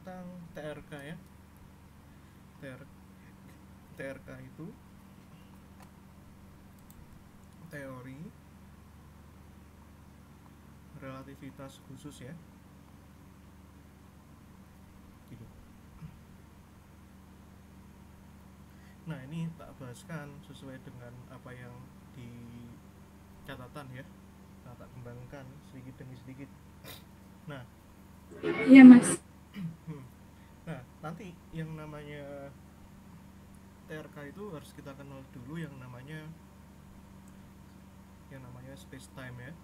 tentang TRK ya. TRK itu teori relativitas khusus ya. Gitu. Nah, ini tak bahaskan sesuai dengan apa yang di catatan ya. Nah, tak kembangkan sedikit demi sedikit. Nah, Iya mas. nah nanti yang namanya TRK itu harus kita kenal dulu yang namanya space time ya.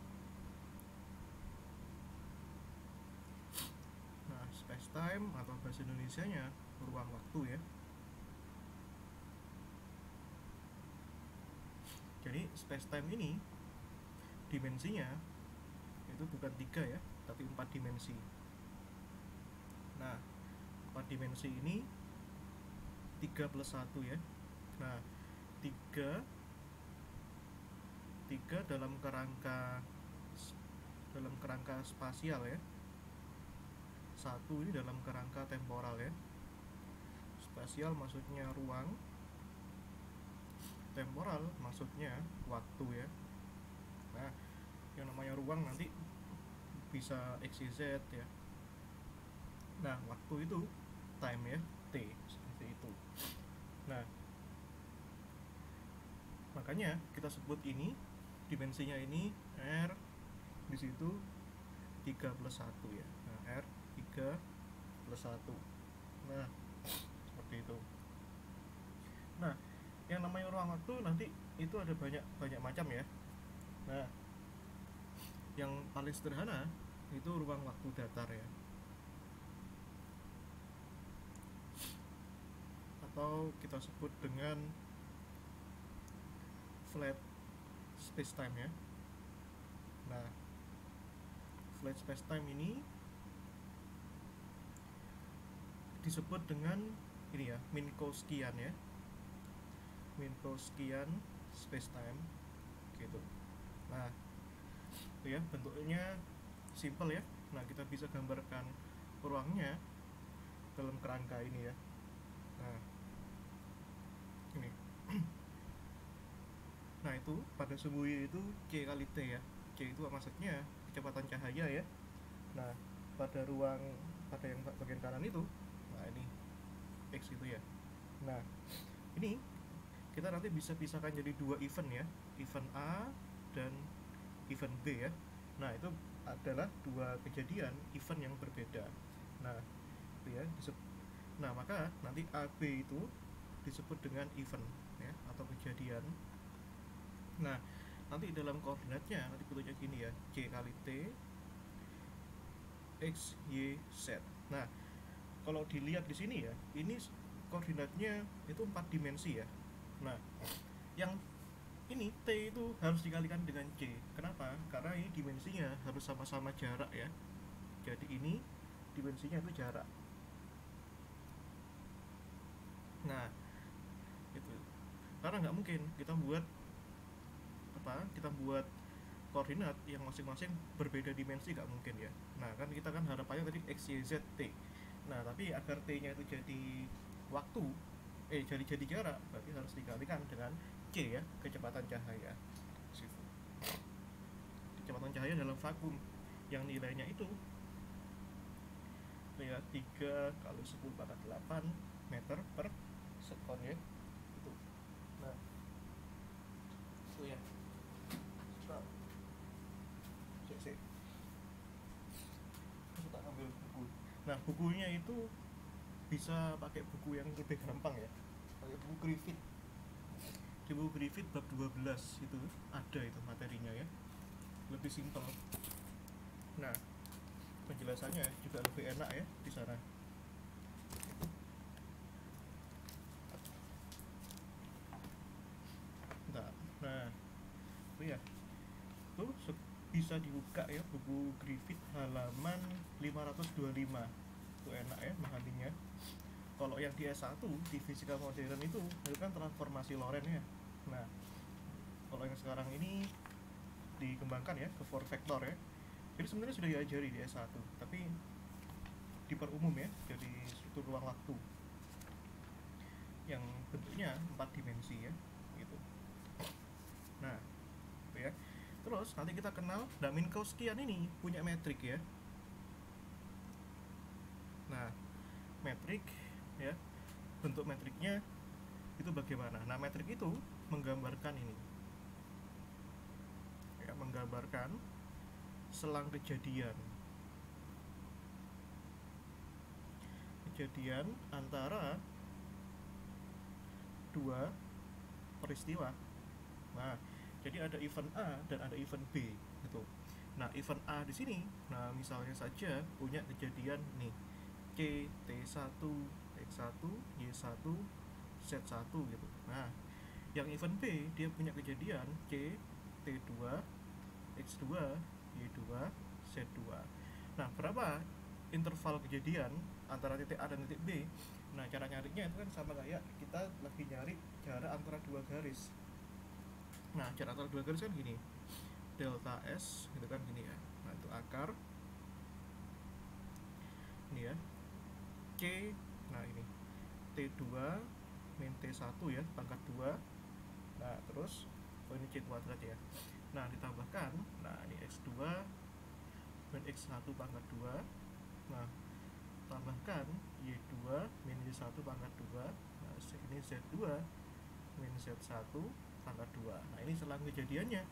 Nah, space time atau bahasa Indonesianya ruang waktu ya. Jadi space time ini dimensinya itu bukan 3 ya, tapi 4 dimensi. Nah, 4 dimensi ini 3 plus 1 ya. Nah, 3 dalam kerangka spasial ya. 1 ini dalam kerangka temporal ya. Spasial maksudnya ruang, temporal maksudnya waktu ya. Nah, yang namanya ruang nanti bisa X, Y, Z ya. Nah, waktu itu time ya, T, seperti itu. Nah, makanya kita sebut ini dimensinya ini R, di situ 3 plus 1 ya. Nah, R 3 plus 1. Nah, seperti itu. Nah, yang namanya ruang waktu nanti itu ada banyak macam ya. Nah, yang paling sederhana itu ruang waktu datar ya, atau kita sebut dengan flat space time ya. Nah, flat space time ini disebut dengan ini ya, Minkowskian ya. Minkowskian space time gitu. Nah, itu ya, bentuknya simple ya. Nah, kita bisa gambarkan ruangnya dalam kerangka ini ya. Nah, ini. Nah, itu pada suhu itu C kali T ya. C itu maksudnya kecepatan cahaya ya. Nah, pada yang bagian kanan itu, nah ini X itu ya. Nah, ini kita nanti bisa pisahkan jadi 2 event ya, event A dan event B ya. Nah, itu adalah 2 kejadian event yang berbeda. Nah, itu ya. Nah, maka nanti AB itu disebut dengan event ya, atau kejadian. Nah, nanti dalam koordinatnya nanti bentuknya gini ya, C kali T X, Y, Z. Nah, kalau dilihat di sini ya, ini koordinatnya itu 4 dimensi ya. Nah, yang ini T itu harus dikalikan dengan C. Kenapa? Karena ini dimensinya harus sama-sama jarak ya. Jadi ini dimensinya itu jarak. Nah, itu karena nggak mungkin kita buat koordinat yang masing-masing berbeda dimensi, nggak mungkin ya. Nah, kan kita kan harapannya tadi X, Y, Z, T. Nah, tapi agar T-nya itu jadi waktu, jadi jarak, berarti harus dikalikan dengan C ya, kecepatan cahaya. Kecepatan cahaya dalam vakum yang nilainya itu ya 3 kali 10 pangkat 8 meter per sekon ya. Itu. Nah, itu ya. Kita ambil buku. Nah, bukunya itu bisa pakai buku yang lebih gampang ya, pakai buku Griffith. Di buku Griffith bab 12 itu ada itu materinya ya, lebih simpel. Nah, penjelasannya juga lebih enak ya di sana. Nah, itu ya, itu bisa dibuka ya, buku Griffith halaman 525. Itu enak ya memahaminya. Kalau yang di S1 di fisika modern itu kan transformasi Lorentz ya. Nah, kalau yang sekarang ini dikembangkan ya ke 4 vektor ya. Jadi sebenarnya sudah diajari di S1, tapi diperumum ya jadi struktur ruang waktu yang bentuknya 4 dimensi ya gitu. Nah gitu ya. Terus nanti kita kenal Minkowskian ini punya metrik ya. Nah metrik ya, bentuk metriknya itu bagaimana? Nah metrik itu menggambarkan ini ya, menggambarkan selang kejadian antara dua peristiwa. Nah, jadi ada event A dan ada event B gitu. Nah, event A di sini, nah misalnya saja punya kejadian nih C T1 X1 Y1 Z1 gitu. Nah, yang event B dia punya kejadian C T2 X2 Y2 Z2. Nah, berapa interval kejadian antara titik A dan titik B? Nah, cara nyarinya itu kan sama kayak kita lagi nyari jarak antara dua garis. Nah, jarak antara dua garis kan gini, delta S itu kan gini ya. Nah, itu akar ini ya, C, nah ini T2 min T1 ya, pangkat 2. Nah, terus ini C kuadrat ya. Nah, ditambahkan, nah ini X2 min X1 pangkat 2. Nah, tambahkan Y2 min Y1 pangkat 2. Nah, ini Z2 min Z1 pangkat 2. Nah, ini selang kejadiannya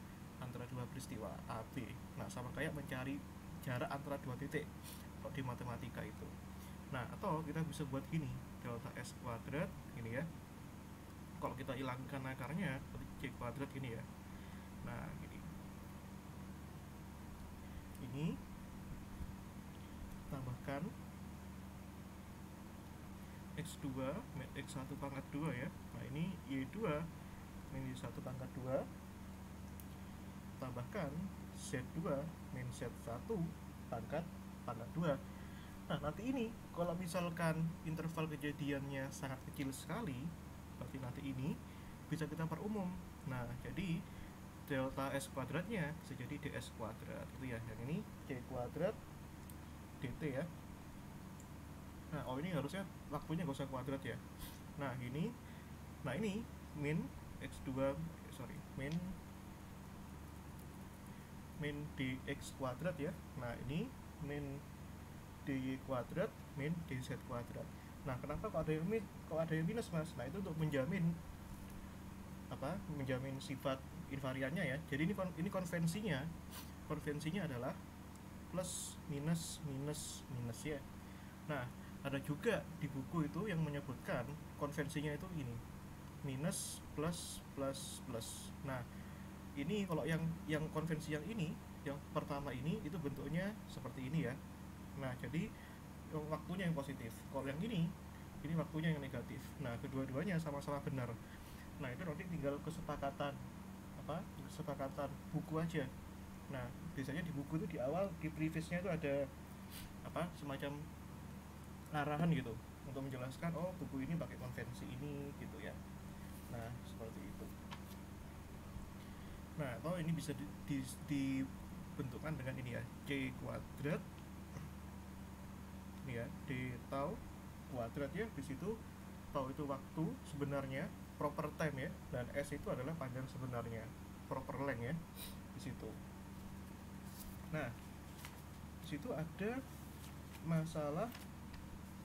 antara dua peristiwa A, B. Nah, sama kayak mencari jarak antara dua titik kalau di matematika itu. Nah, atau kita bisa buat gini, delta S kuadrat ini ya. Kalau kita hilangkan akarnya seperti C kuadrat gini ya. Nah, gini. Ini tambahkan X2 min X1 pangkat 2 ya. Nah, ini Y2 min Y1 pangkat 2. Tambahkan Z2 min Z1 pangkat 2. Nah, nanti ini kalau misalkan interval kejadiannya sangat kecil sekali, berarti nanti ini bisa kita perumum. Nah, jadi delta S kuadratnya bisa jadi ds kuadrat itu ya. Yang ini C kuadrat dt ya. Nah, oh ini harusnya waktunya gak usah kuadrat ya. Nah, ini min X2 min dx kuadrat ya. Nah, ini min dy kuadrat min dz kuadrat. Nah, kenapa kok ada yang minus, Mas? Nah, itu untuk menjamin sifat invariannya ya. Jadi ini konvensinya adalah plus minus minus minus ya. Nah, ada juga di buku itu yang menyebutkan konvensinya itu ini minus plus plus plus. Nah, ini kalau yang konvensi yang ini, yang pertama ini itu bentuknya seperti ini ya. Nah, jadi waktunya yang positif. Kalau yang ini waktunya yang negatif. Nah, kedua-duanya sama-sama benar. Nah, itu nanti tinggal kesepakatan buku aja. Nah, biasanya di buku itu di awal di preface-nya itu ada semacam arahan gitu untuk menjelaskan oh buku ini pakai konvensi ini gitu ya. Nah, seperti itu. Nah, atau ini bisa dibentukkan dengan ini ya, C kuadrat ini ya, D tau kuadrat ya. Di situ tau itu waktu sebenarnya, proper time ya, dan S itu adalah panjang sebenarnya, proper length ya di situ. Nah, di situ ada masalah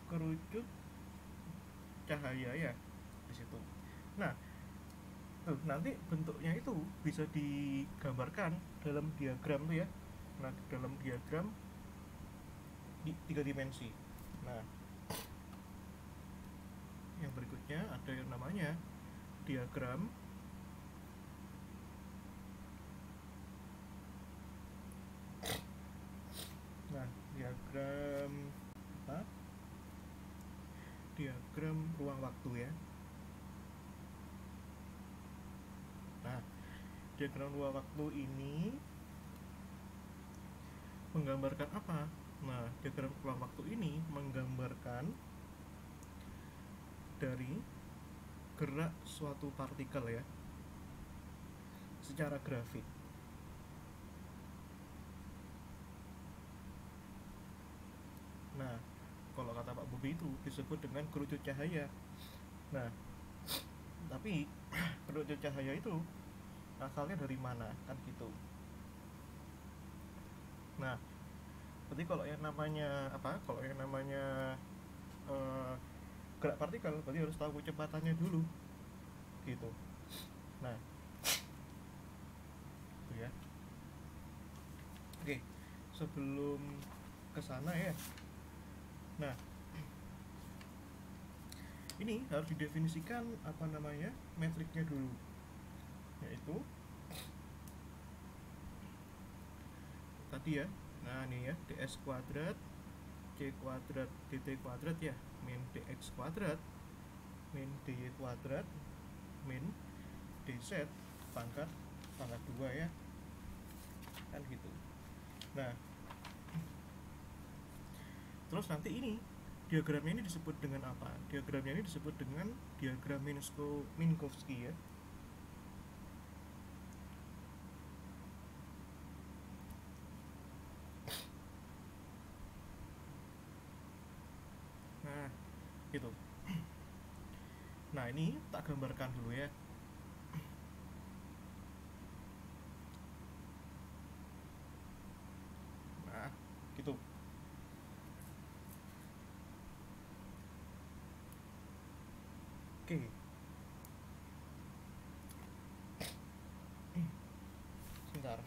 kerucut cahaya ya di situ. Nah, tuh nanti bentuknya itu bisa digambarkan dalam diagram tuh ya. Nah, dalam diagram di 3 dimensi. Nah, yang berikutnya ada yang namanya diagram diagram ruang waktu ya. Nah, diagram ruang waktu ini menggambarkan apa? Nah, diagram ruang waktu ini menggambarkan dari gerak suatu partikel ya secara grafik. Nah, kalau kata Pak Bobi itu disebut dengan kerucut cahaya. Nah, tapi kerucut cahaya itu asalnya dari mana, kan gitu. Nah, berarti kalau yang namanya kalau yang namanya gerak partikel berarti harus tahu kecepatannya dulu, gitu. Nah, itu ya. Oke, sebelum kesana ya. Nah, ini harus didefinisikan apa namanya metriknya dulu, yaitu tadi ya. Nah, ini ya, ds kuadrat c kuadrat dt kuadrat ya, min dx kuadrat min dy kuadrat min dz pangkat 2 ya, kan gitu. Nah, terus nanti ini diagramnya ini disebut dengan apa? Diagramnya ini disebut dengan diagram Minkowski ya. Nah, gitu. Nah, ini tak gambarkan dulu ya. Nah, gitu. Oke. Sebentar.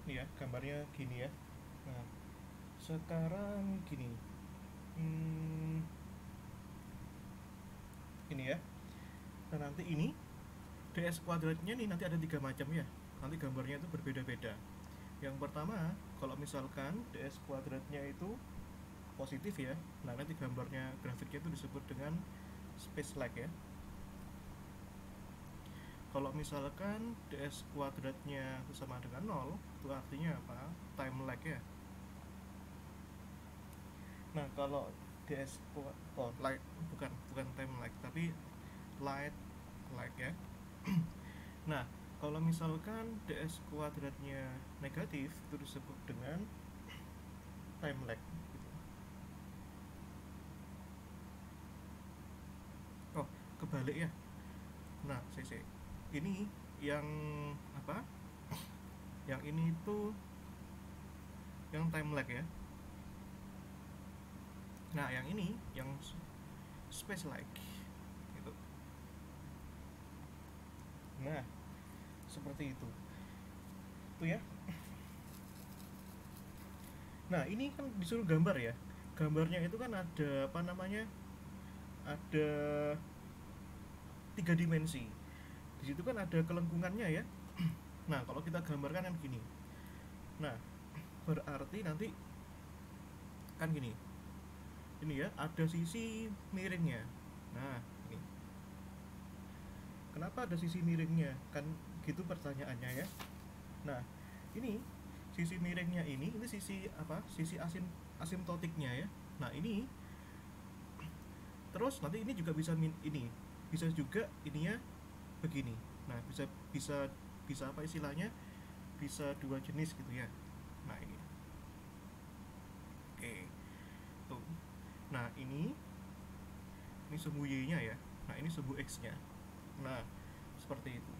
Ini ya, gambarnya gini ya. Nah, sekarang gini. Ini ya. Nah, nanti ini ds kuadratnya nih nanti ada 3 macam ya. Nanti gambarnya itu berbeda-beda. Yang pertama, kalau misalkan ds kuadratnya itu positif ya, nah nanti gambarnya grafiknya itu disebut dengan space lag ya. Kalau misalkan ds kuadratnya itu sama dengan 0, itu artinya apa? Time lag ya. Nah, kalau ds light bukan time lag tapi light lag ya. Nah, kalau misalkan ds kuadratnya negatif itu disebut dengan time lag gitu. Oh, kebalik ya. Nah, ini yang apa? Yang ini itu yang time lag ya. Nah, yang ini yang space lag gitu. Nah, seperti itu. Itu ya. Nah, ini kan disuruh gambar ya. Gambarnya itu kan ada apa namanya? Ada 3 dimensi. Di situ kan ada kelengkungannya ya. Nah, kalau kita gambarkan kan gini. Nah, berarti nanti kan gini. Ini ya, ada sisi miringnya. Nah, ini. Kenapa ada sisi miringnya? Kan gitu pertanyaannya ya. Nah, ini sisi miringnya ini sisi apa? Sisi asimtotiknya ya. Nah, ini terus nanti ini juga bisa ini. Bisa juga ininya begini. Nah, bisa apa istilahnya? Bisa 2 jenis gitu ya. Nah, ini. Oke. Tuh. Nah, ini sumbu y-nya ya. Nah, ini sumbu x-nya. Nah, seperti itu.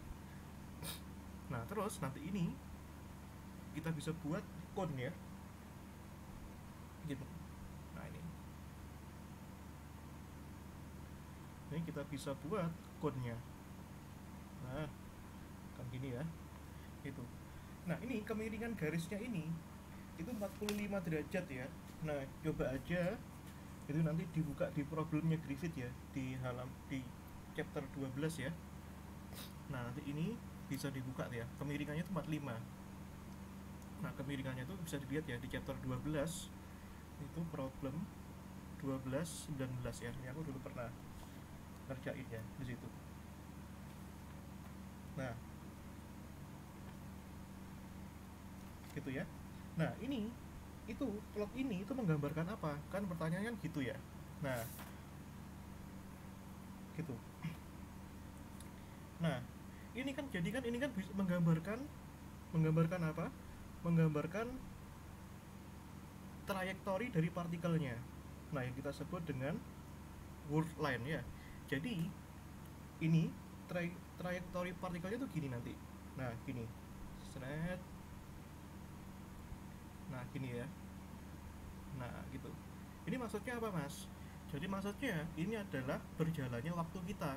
Nah, terus nanti ini kita bisa buat cone ya. Gitu. Nah, ini kita bisa buat cone-nya. Nah, kan gini ya. Itu. Nah, ini kemiringan garisnya ini itu 45 derajat ya. Nah, coba aja itu nanti dibuka di problemnya Griffith ya, di chapter 12 ya. Nah, nanti ini bisa dibuka ya, kemiringannya itu 45. Nah, kemiringannya itu bisa dilihat ya di chapter 12 itu problem 12 19 ya. Ini aku dulu pernah ngerjain ya di situ. Nah, gitu ya. Nah, ini itu plot ini itu menggambarkan apa? Kan pertanyaannya gitu ya. Nah, gitu. Nah, ini kan jadi kan ini kan bisa menggambarkan Menggambarkan apa? Menggambarkan trajektori dari partikelnya. Nah, yang kita sebut dengan word line ya. Jadi ini trajektori partikelnya tuh gini nanti. Nah, gini. Seret. Nah, gini ya. Nah, gitu. Ini maksudnya apa, Mas? Jadi maksudnya ini adalah berjalannya waktu kita.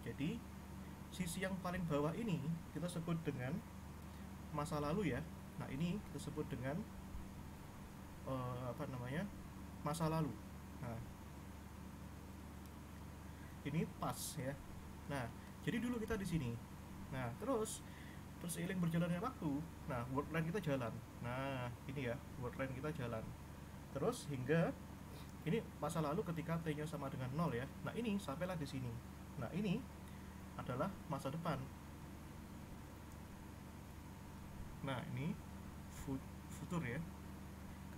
Jadi sisi yang paling bawah ini kita sebut dengan masa lalu ya. Nah, ini kita sebut dengan apa namanya? Masa lalu. Nah, ini pas ya. Nah, jadi dulu kita di sini. Nah, terus seiring berjalannya waktu, nah word line kita jalan. Nah, ini ya, word line kita jalan. Terus hingga ini masa lalu ketika t-nya sama dengan 0 ya. Nah, ini sampailah di sini. Nah, ini adalah masa depan. Nah, ini futur ya.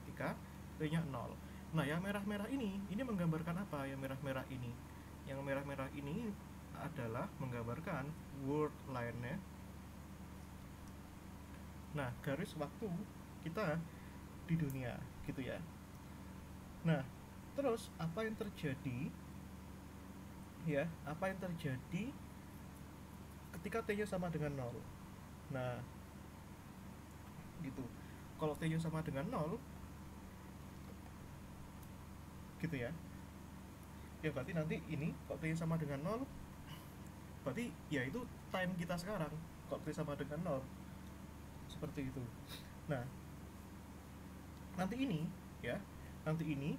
Ketika t-nya 0. Nah, yang merah-merah ini menggambarkan apa? Yang merah-merah ini. Yang merah-merah ini adalah menggambarkan word line-nya. Nah, garis waktu kita di dunia gitu ya. Nah, terus apa yang terjadi ya? Apa yang terjadi ketika t-nya sama dengan 0? Nah, gitu. Kalau t-nya sama dengan 0 gitu ya. Ya berarti nanti ini kalau t-nya sama dengan 0 berarti ya itu time kita sekarang. Kalau t sama dengan 0 seperti itu. Nah, nanti ini ya, nanti ini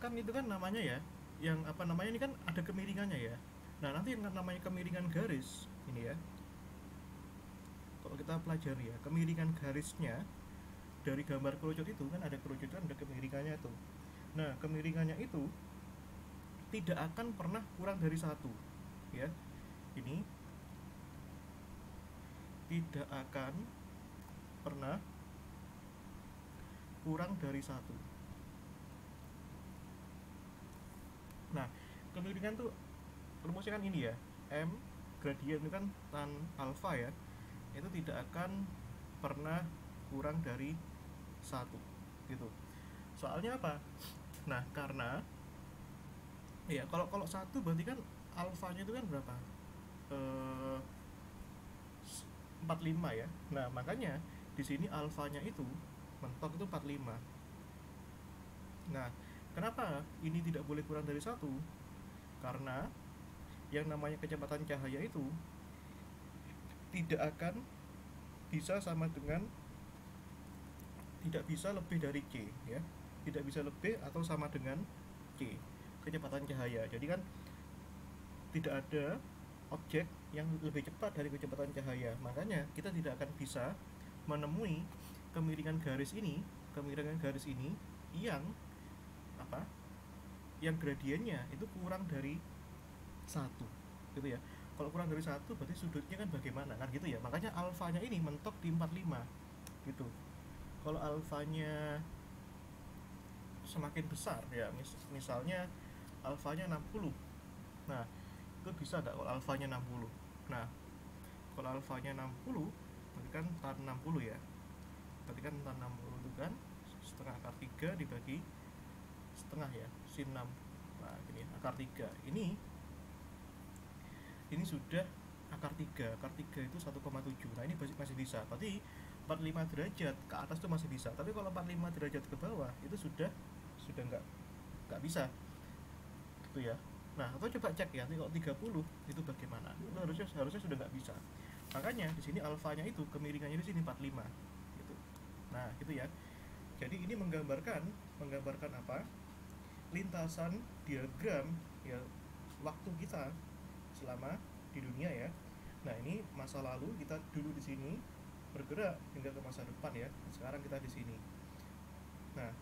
kan itu kan namanya ya, yang apa namanya ini kan ada kemiringannya ya. Nah, nanti yang namanya kemiringan garis ini ya, kalau kita pelajari ya, kemiringan garisnya dari gambar kerucut itu kan ada kerucut kan ada kemiringannya itu. Nah, kemiringannya itu tidak akan pernah kurang dari 1 ya. Ini tidak akan pernah kurang dari 1. Nah, kemiringan tuh rumusnya kan ini ya, M gradien itu kan tan alfa ya, itu tidak akan pernah kurang dari 1 gitu. Soalnya apa? Nah, karena ya kalau 1 berarti kan alfanya itu kan berapa? 45 ya. Nah, makanya di sini alfanya itu mentok itu 45. Nah, kenapa ini tidak boleh kurang dari 1? Karena yang namanya kecepatan cahaya itu tidak akan bisa sama dengan, tidak bisa lebih dari c ya. Tidak bisa lebih atau sama dengan c kecepatan cahaya. Jadi kan tidak ada objek yang lebih cepat dari kecepatan cahaya. Makanya kita tidak akan bisa menemui kemiringan garis ini yang apa? Yang gradiennya itu kurang dari 1 gitu ya. Kalau kurang dari 1 berarti sudutnya kan bagaimana kan gitu ya. Makanya alfanya ini mentok di 45 gitu. Kalau alfanya semakin besar ya, misalnya alfanya 60. Nah, itu bisa nggak kalau alfanya 60? Nah, kalau alfanya 60 berarti kan tan 60 ya. Berarti kan tan 60 itu kan setengah akar 3 dibagi setengah ya, sin 6. Nah, ini akar 3. Ini sudah akar 3. Akar 3 itu 1,7. Nah, ini masih bisa. Berarti 45 derajat ke atas itu masih bisa. Tapi kalau 45 derajat ke bawah itu sudah nggak bisa. Gitu ya. Nah, atau coba cek ya, nanti kalau 30 itu bagaimana? Itu harusnya sudah nggak bisa. Makanya di sini alfanya itu kemiringannya di sini 45 gitu. Nah, gitu ya. Jadi ini menggambarkan apa? Lintasan diagram ya waktu kita selama di dunia ya. Nah, ini masa lalu kita dulu di sini bergerak hingga ke masa depan ya. Sekarang kita di sini. Nah,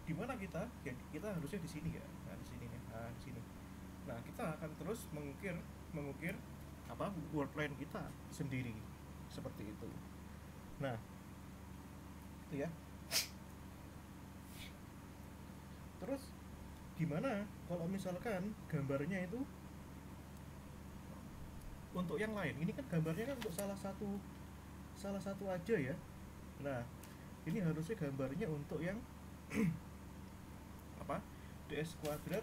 di mana kita? Ya, kita harusnya di sini ya. Nah, di sini nih. Nah, di sini. Nah, kita akan terus mengukir apa? Word line kita sendiri. Seperti itu. Nah, itu ya. Terus gimana kalau misalkan gambarnya itu untuk yang lain? Ini kan gambarnya kan untuk salah satu salah satu aja ya. Nah, ini harusnya gambarnya untuk yang apa, ds kuadrat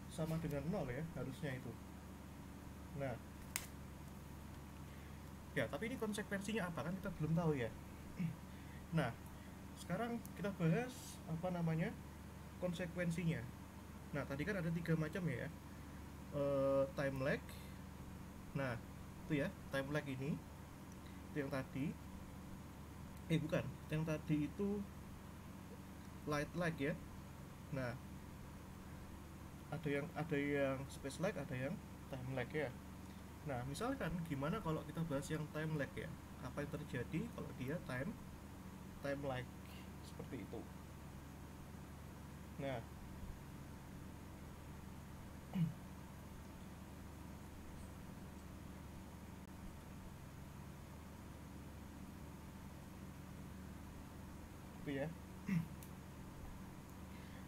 sama dengan 0 ya, harusnya itu. Nah ya, tapi ini konsekuensinya apa kan kita belum tahu ya. Nah, sekarang kita bahas apa namanya, konsekuensinya. Nah, tadi kan ada 3 macam ya. Time lag. Nah, itu ya, time lag ini itu yang tadi. Bukan, yang tadi itu light lag ya. Nah, ada yang space lag, ada yang time lag ya. Nah, misalkan gimana kalau kita bahas yang time lag ya? Apa yang terjadi kalau dia time lag seperti itu? Nah, itu ya.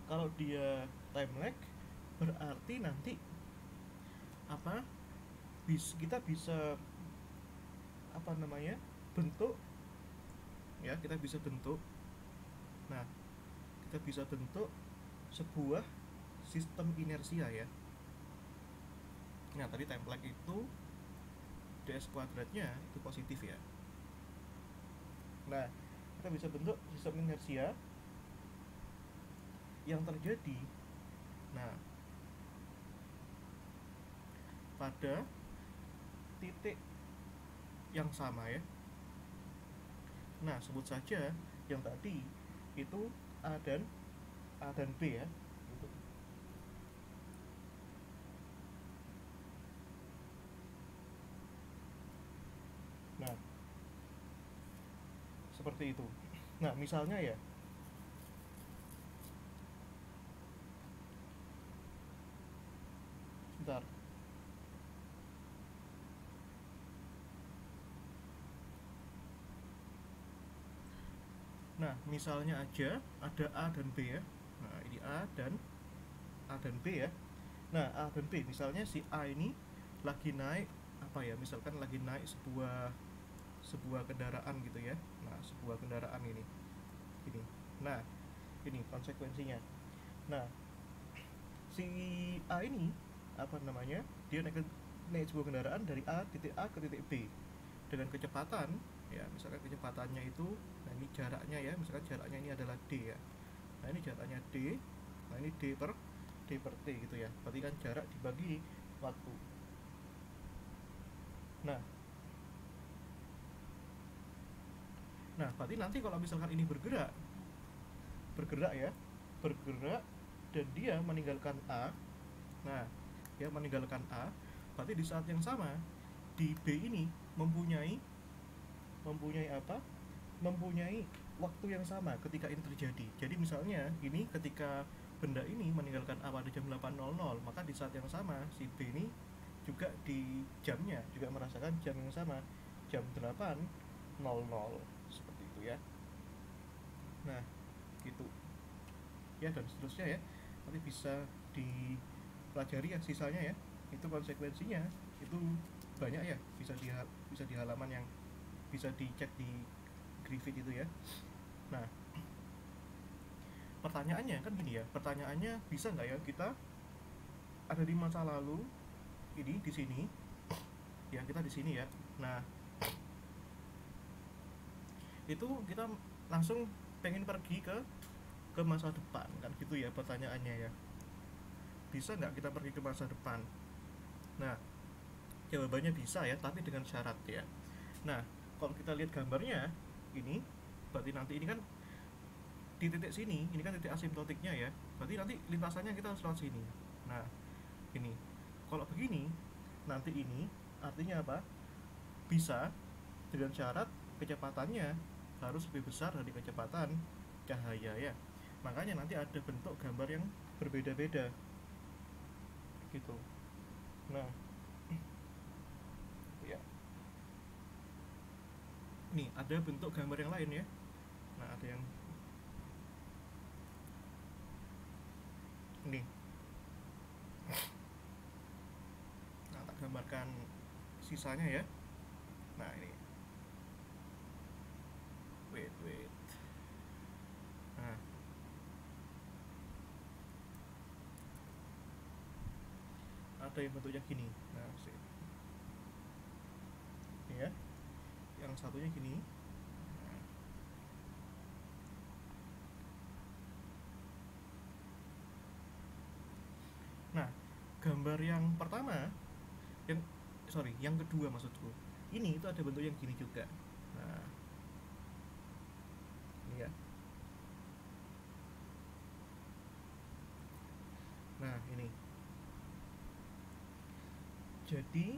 Kalau dia time lag berarti nanti apa? Kita bisa apa namanya? Bentuk ya, kita bisa bentuk. Nah, kita bisa bentuk sebuah sistem inersia ya. Nah, tadi time lag itu ds kuadratnya itu positif ya. Nah, kita bisa bentuk sistem inersia yang terjadi, nah, pada titik yang sama ya. Nah, sebut saja yang tadi itu A dan B ya gitu. Nah, seperti itu. Nah, misalnya ya, sebentar. Nah, misalnya aja ada A dan B ya. Nah, ini A dan B ya. Nah, A dan B, misalnya si A ini lagi naik apa ya? Misalkan lagi naik sebuah kendaraan gitu ya. Nah, sebuah kendaraan ini. Ini. Nah, ini konsekuensinya. Nah, si A ini apa namanya? Dia naik sebuah kendaraan dari titik A ke titik B dengan kecepatan ya, misalkan kecepatannya itu, nah ini jaraknya ya, misalkan jaraknya ini adalah D ya. Nah, ini jaraknya D. Nah, ini D per T gitu ya. Berarti kan jarak dibagi waktu. Nah, berarti nanti kalau misalkan ini bergerak ya, bergerak dan dia meninggalkan A. Nah, dia meninggalkan A, berarti di saat yang sama di B ini mempunyai apa? Mempunyai waktu yang sama ketika ini terjadi. Jadi misalnya ini ketika benda ini meninggalkan A pada jam 8.00, maka di saat yang sama si B ini juga di jamnya juga merasakan jam yang sama, jam 8.00 seperti itu ya. Nah, gitu ya, dan seterusnya ya. Nanti bisa dipelajari ya sisanya ya. Itu konsekuensinya itu banyak ya, bisa di halaman yang bisa dicek di Griffith itu ya. Nah, pertanyaannya kan gini ya, pertanyaannya bisa nggak ya kita ada di masa lalu ini di sini ya, kita di sini ya. Nah, itu kita langsung pengen pergi ke masa depan kan gitu ya pertanyaannya ya. Bisa nggak kita pergi ke masa depan? Nah, jawabannya bisa ya, tapi dengan syarat ya. Nah, kalau kita lihat gambarnya ini, berarti nanti ini kan di titik sini, ini kan titik asimptotiknya ya. Berarti nanti lintasannya kita harus lewat sini. Nah, ini. Kalau begini, nanti ini artinya apa? Bisa dengan syarat kecepatannya harus lebih besar dari kecepatan cahaya ya. Makanya nanti ada bentuk gambar yang berbeda-beda. Gitu. Nah, ya. Nih, ada bentuk gambar yang lain ya. Nah, ada yang ini. Nah, tak gambarkan sisanya ya. Nah, ini. wait. Nah, ada yang bentuknya gini. Nah, ini ya, yang satunya gini. Nah, gambar yang pertama, yang kedua maksudku, ini itu ada bentuk yang gini juga. Nah, ini ya. Nah, ini. Jadi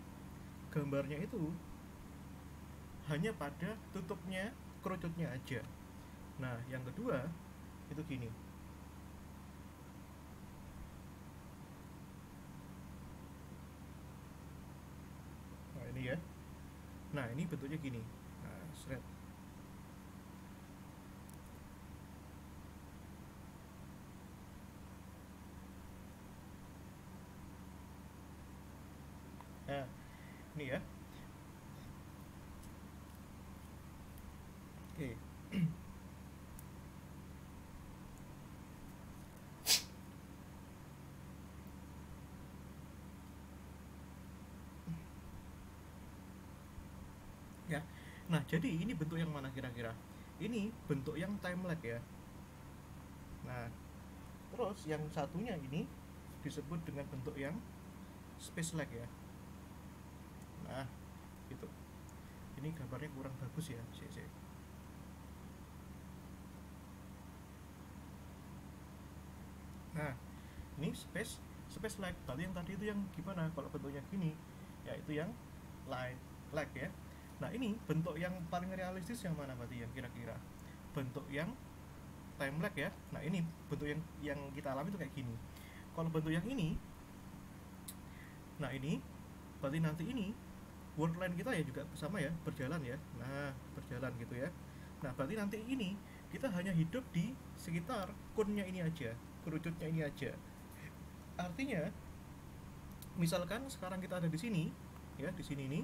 gambarnya itu hanya pada tutupnya, kerucutnya aja. Nah, yang kedua itu gini. Nah, ini ya. Nah, ini bentuknya gini. Nah, seret. Nah, ini ya. Oke. Ya. Nah, jadi ini bentuk yang mana kira-kira? Ini bentuk yang time lag ya. Nah, terus yang satunya ini disebut dengan bentuk yang space lag ya. Nah, itu. Ini gambarnya kurang bagus ya. Nah, ini space lag. Tadi yang tadi itu yang gimana? Kalau bentuknya gini, ya itu yang light lag ya. Nah, ini bentuk yang paling realistis yang mana berarti yang kira-kira? Bentuk yang time lag ya. Nah, ini bentuk yang kita alami itu kayak gini. Kalau bentuk yang ini, nah ini berarti nanti ini world line kita ya juga sama ya, berjalan ya. Nah, berjalan gitu ya. Nah, berarti nanti ini kita hanya hidup di sekitar kunnya ini aja, kerucutnya ini aja. Artinya, misalkan sekarang kita ada di sini, ya di sini nih,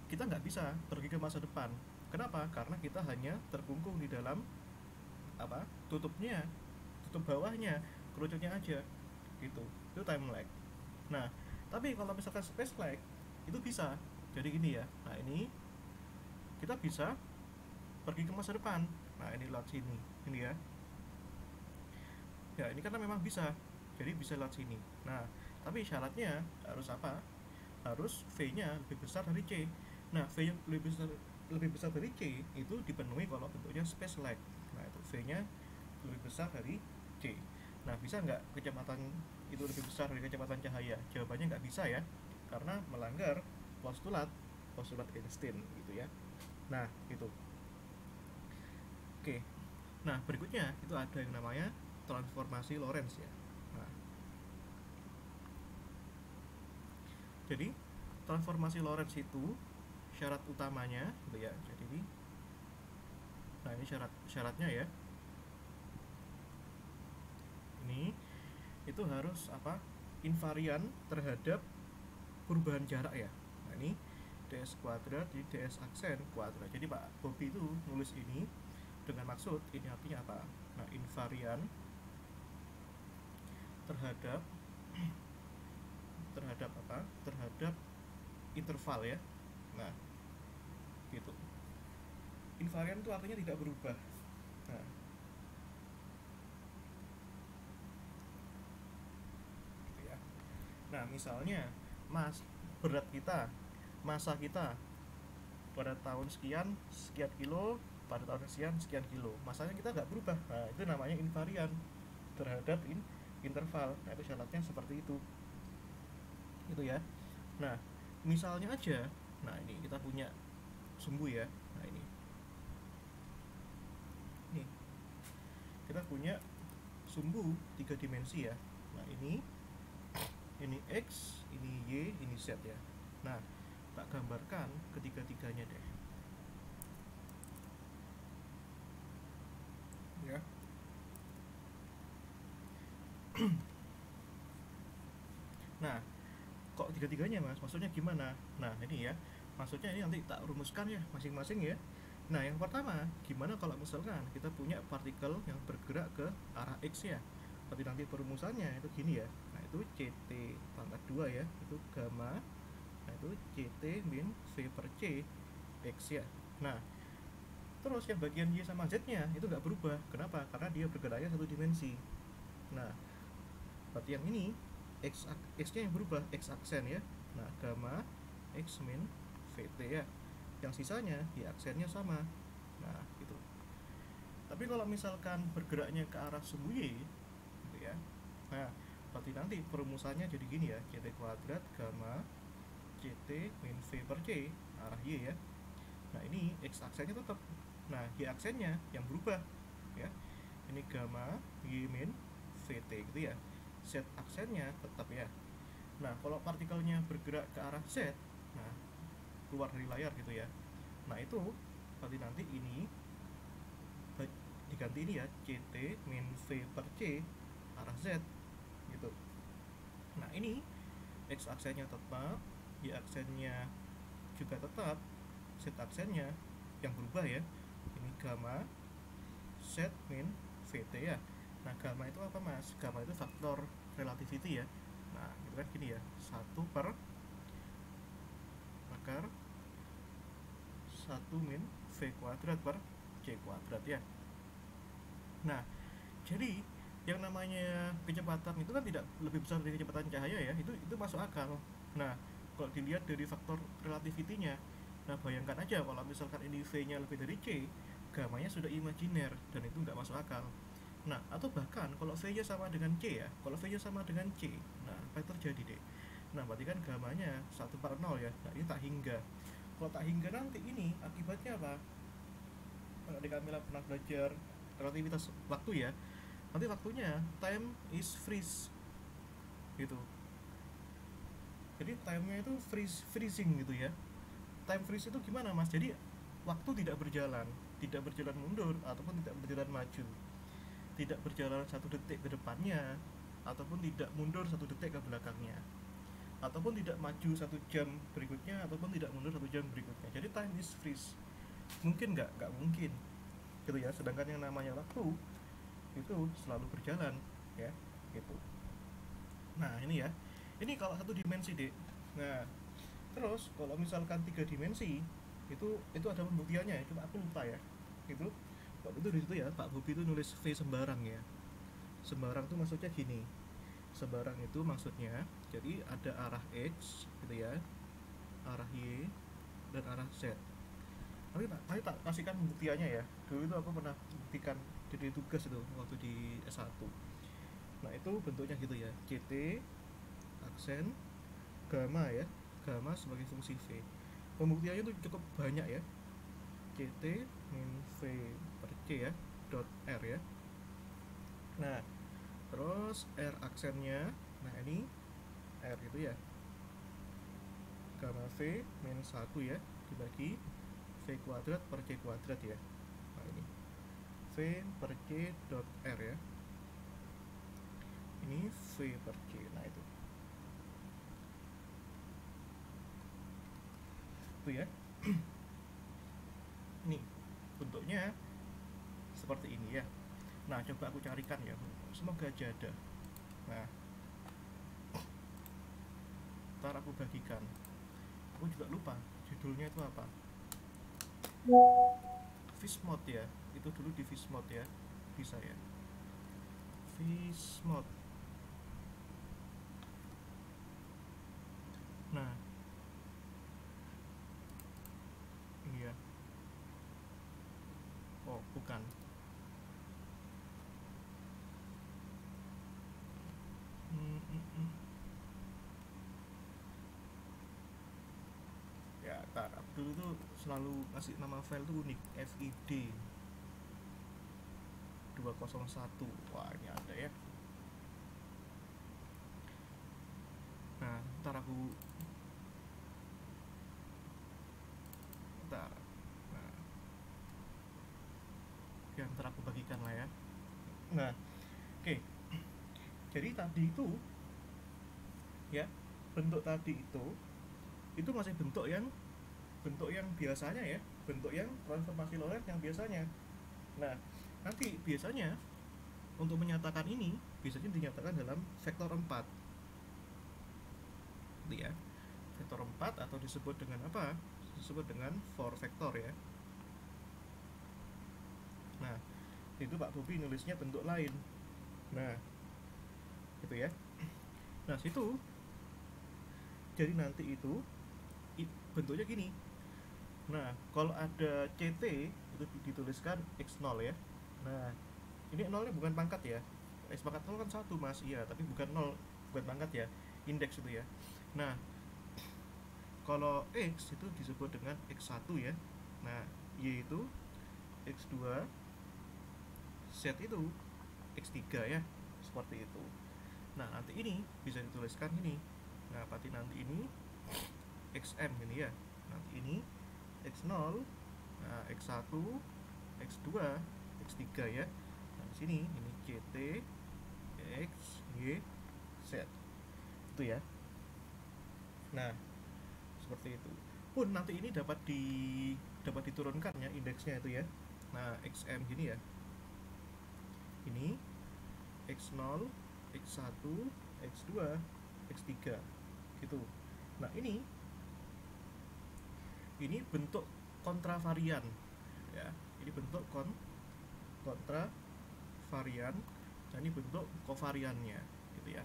kita nggak bisa pergi ke masa depan. Kenapa? Karena kita hanya terkungkung di dalam apa? Tutupnya, tutup bawahnya, kerucutnya aja, gitu. Itu time lag. Nah, tapi kalau misalkan space lag itu bisa. Jadi gini ya. Nah, ini kita bisa pergi ke masa depan. Nah, ini lewat sini. Ini ya. Ya, ini karena memang bisa. Jadi bisa lewat sini. Nah, tapi syaratnya harus apa? Harus V-nya lebih besar dari C. Nah, V yang lebih besar dari C itu dipenuhi kalau bentuknya space lag. Nah, itu V-nya lebih besar dari C. Nah, bisa nggak kecepatan itu lebih besar dari kecepatan cahaya? Jawabannya nggak bisa ya, karena melanggar postulat Einstein gitu ya. Nah, itu. Oke. Nah, berikutnya itu ada yang namanya transformasi Lorentz ya. Nah, jadi transformasi Lorentz itu syarat utamanya gitu ya. Jadi nah ini syaratnya ya. Ini itu harus apa? Invarian terhadap perubahan jarak ya. Nah, ini ds kuadrat di ds aksen kuadrat. Jadi Pak Bobi itu nulis ini dengan maksud ini artinya apa? Nah, invarian terhadap apa? Terhadap interval ya. Nah, gitu. Invarian itu artinya tidak berubah. Nah, gitu ya. Nah, misalnya berat kita, masa kita pada tahun sekian kilo, pada tahun sekian kilo, masanya kita nggak berubah. Nah, itu namanya invarian terhadap interval. Nah, itu syaratnya seperti itu gitu ya. Nah, misalnya aja, nah ini kita punya sumbu ya. Nah, ini kita punya sumbu 3 dimensi ya. Nah, ini X, ini Y, ini Z ya. Nah, tak gambarkan ketiga-tiganya deh ya. Nah, kok tiga-tiganya mas? Maksudnya gimana? Nah, ini ya, maksudnya ini nanti tak rumuskan ya masing-masing ya. Nah, yang pertama, gimana kalau misalkan kita punya partikel yang bergerak ke arah X ya? Berarti nanti perumusannya itu gini ya. Nah, itu CT pangkat 2 ya, itu gamma. Nah, itu CT min V per C X ya. Nah, terus yang bagian Y sama Z-nya itu nggak berubah. Kenapa? Karena dia bergeraknya satu dimensi. Nah, berarti yang ini X-nya yang berubah, X aksen ya. Nah, gamma X min VT ya. Yang sisanya Y aksennya sama. Nah, gitu. Tapi kalau misalkan bergeraknya ke arah sumbu Y gitu ya. Nah, berarti nanti perumusannya jadi gini ya, CT kuadrat gamma CT min V per C arah Y ya. Nah, ini X aksennya tetap. Nah, Y aksennya yang berubah ya. Ini gamma Y min VT gitu ya. Z aksennya tetap ya. Nah, kalau partikelnya bergerak ke arah Z, nah keluar dari layar gitu ya. Nah, itu berarti nanti ini diganti ini ya, CT min V per C arah Z gitu. Nah, ini X aksennya tetap, Y aksennya juga tetap, Z aksennya yang berubah ya. Ini gamma Z min VT ya. Nah, gamma itu apa mas? Gamma itu faktor relativity ya. Nah, itu kan gini ya, 1 per akar 1 min V kuadrat per C kuadrat ya. Nah, jadi yang namanya kecepatan itu kan tidak lebih besar dari kecepatan cahaya ya, itu masuk akal. Nah, kalau dilihat dari faktor relativity-nya, nah bayangkan aja kalau misalkan ini V-nya lebih dari C, gamanya sudah imajiner dan itu nggak masuk akal. Nah, atau bahkan kalau V-nya sama dengan C ya, kalau V-nya sama dengan C, nah apa yang terjadi deh? Nah, berarti kan gamanya 1/0 ya, nah ini tak hingga. Kalau tak hingga nanti ini akibatnya apa? Kalau di Kamila pernah belajar relativitas waktu ya, nanti waktunya time is freeze gitu. Jadi time-nya itu freezing gitu ya. Time freeze itu gimana mas? Jadi waktu tidak berjalan mundur ataupun tidak berjalan maju, tidak berjalan 1 detik ke depannya ataupun tidak mundur 1 detik ke belakangnya, ataupun tidak maju 1 jam berikutnya ataupun tidak mundur 1 jam berikutnya. Jadi time is freeze. Mungkin nggak mungkin gitu ya. Sedangkan yang namanya waktu itu selalu berjalan ya gitu. Nah, ini ya, ini kalau 1 dimensi deh. Nah, terus kalau misalkan 3 dimensi itu ada pembuktiannya ya, cuma aku lupa ya. Itu waktu itu di situ ya Pak Bobi itu nulis V sembarang ya. Sembarang tuh maksudnya gini. Sembarang itu maksudnya jadi ada arah X gitu ya, arah Y dan arah Z. Nanti tak kasihkan pembuktiannya ya. Dulu itu aku pernah buktikan jadi tugas itu waktu di S1. Nah, itu bentuknya gitu ya, CT aksen gamma ya, gamma sebagai fungsi V. Pembuktiannya itu cukup banyak ya, CT min V per C ya, dot R ya. Nah, terus R aksennya, nah ini R itu ya, gamma V min 1 ya, dibagi V kuadrat per C kuadrat ya. Nah, ini V per C dot R ya, ini V per C. Nah, itu ya. Nih bentuknya seperti ini ya. Nah, coba aku carikan ya, semoga aja ada. Nah, ntar aku bagikan. Aku juga lupa judulnya itu apa. Fishmode ya, itu dulu di Fishmode ya, bisa ya. Fishmode. Nah, iya. Oh, bukan. Ya, tar. Dulu tuh selalu kasih nama file tuh unik, FID 201. Wah, ini ada ya. Nah, ntar aku ntar nah, ya ntar aku bagikan lah ya. Nah, oke. Jadi tadi itu ya, bentuk tadi itu masih bentuk yang bentuk yang biasanya ya, bentuk yang transformasi Lorentz yang biasanya. Nah, nanti biasanya untuk menyatakan ini biasanya dinyatakan dalam vektor 4 gitu ya. Vektor 4 atau disebut dengan apa? Disebut dengan 4 vektor ya. Nah, itu Pak Bobi nulisnya bentuk lain. Nah, gitu ya. Nah, situ jadi nanti itu bentuknya gini. Nah, kalau ada CT itu dituliskan X0 ya. Nah, ini 0 nya bukan pangkat ya. X pangkat 0 kan 1 Mas, iya, tapi bukan 0, bukan pangkat ya, indeks itu ya. Nah, kalau X itu disebut dengan X1 ya. Nah, Y itu X2, Z itu X3 ya, seperti itu. Nah, nanti ini bisa dituliskan ini. Nah, berarti nanti ini XM gini ya. Nanti ini X0, nah, X1, X2, X3 ya. Nah, di sini ini CT, X, Y, Z. Itu ya. Nah, seperti itu. Pun nanti ini dapat diturunkan ya indeksnya itu ya. Nah, XM gini ya. Ini X0, X1, X2, X3 gitu. Nah, ini bentuk kontravarian ya. Ini bentuk kontravarian dan ini bentuk kovariannya gitu ya.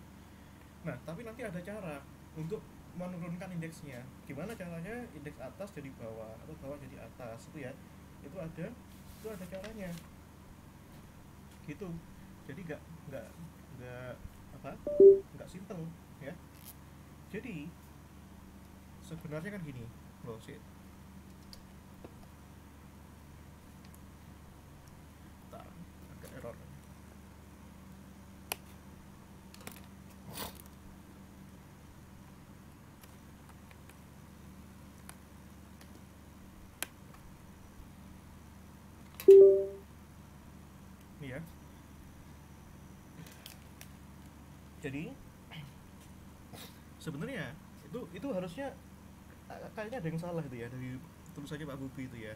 Nah, tapi nanti ada cara untuk menurunkan indeksnya. Gimana caranya indeks atas jadi bawah atau bawah jadi atas itu ya. Itu ada caranya. Gitu. Jadi nggak simple ya. Jadi sebenarnya kan gini loh sih. Bentar, agak error. Ini ya. Jadi sebenarnya itu harusnya kayaknya ada yang salah itu ya dari tulisannya Pak Bobi itu ya.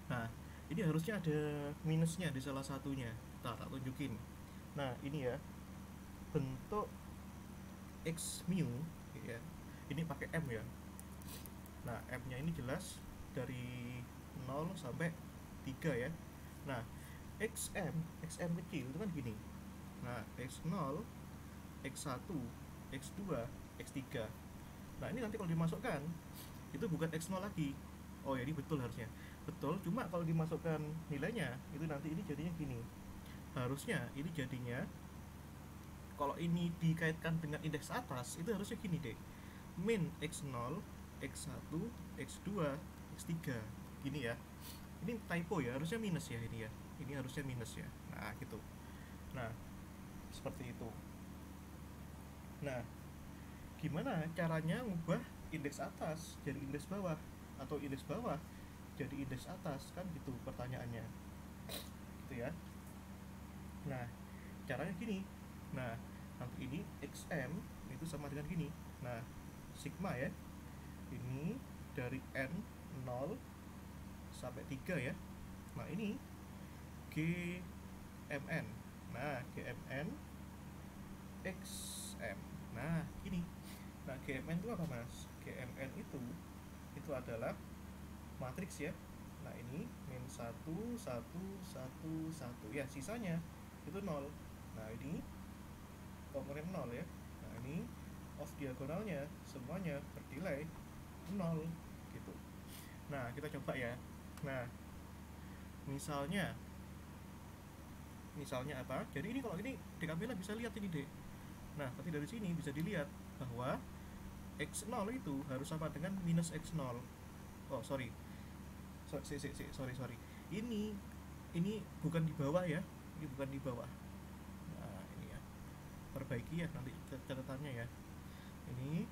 Nah, ini harusnya ada minusnya di salah satunya. Tak tunjukin. Nah, ini ya bentuk X mu ya. Ini pakai M ya. Nah, M-nya ini jelas dari 0 sampai 3 ya. Nah, XM kecil itu kan gini. Nah, X0, X1, X2, X3. Nah, ini nanti kalau dimasukkan itu bukan X0 lagi. Oh ya, ini betul harusnya. Betul, cuma kalau dimasukkan nilainya itu nanti ini jadinya gini. Harusnya ini jadinya kalau ini dikaitkan dengan indeks atas itu harusnya gini deh. Min X0, X1, X2, X3. Gini ya. Ini typo ya, harusnya minus ya ini ya. Ini harusnya minus ya. Nah, gitu. Nah, seperti itu. Nah, gimana caranya ngubah indeks atas jadi indeks bawah atau indeks bawah jadi indeks atas, kan gitu pertanyaannya gitu ya. Nah, caranya gini. Nah, nanti ini XM itu sama dengan gini. Nah, sigma ya, ini dari N0 sampai 3 ya. Nah, ini GMN. Nah, GMN XM. Nah, ini. Nah, GMN itu apa, Mas? GMN itu adalah matriks ya. Nah, ini min 1 1 1 1 ya, sisanya itu 0. Nah, ini komponen 0 ya. Nah, ini off diagonalnya semuanya bernilai 0 gitu. Nah, kita coba ya. Nah, misalnya apa? Jadi ini kalau ini Dekamila bisa lihat ini deh. Nah, tapi dari sini bisa dilihat bahwa X0 itu harus sama dengan minus X0. Oh, sorry. Sorry. Ini bukan di bawah ya. Ini bukan di bawah. Nah, ini ya. Perbaiki ya nanti catatannya ya. Ini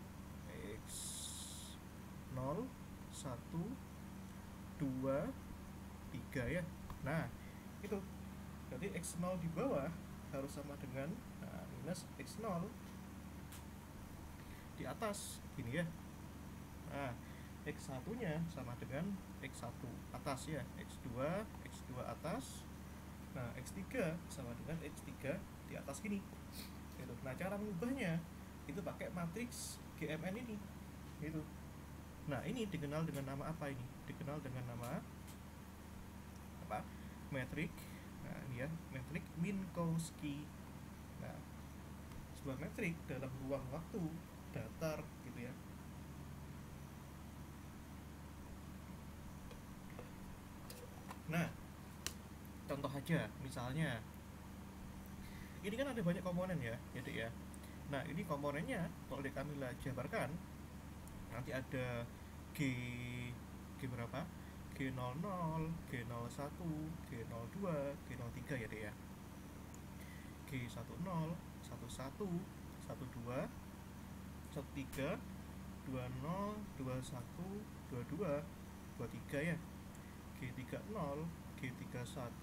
X0 1 2 3 ya. Nah, itu. Jadi X0 di bawah harus sama dengan minus X0 di atas gini ya. Nah, X1 nya sama dengan X1 atas ya, X2 atas. Nah X3 sama dengan X3 di atas gini gitu. Nah cara mengubahnya itu pakai matriks GMN ini gitu. Nah ini dikenal dengan nama apa ini? Dikenal dengan nama apa? Metrik. Nah ini ya, metrik Minkowski. Nah sebuah metrik dalam ruang waktu datar gitu ya. Nah contoh aja misalnya ini kan ada banyak komponen ya jadi ya. Nah ini komponennya kalau kami jabarkan nanti ada G G berapa? G00, G01, G02, G03 ya deh ya. G10, 11, 12, 13, 20, 21, 22, 23 ya. G30, G31,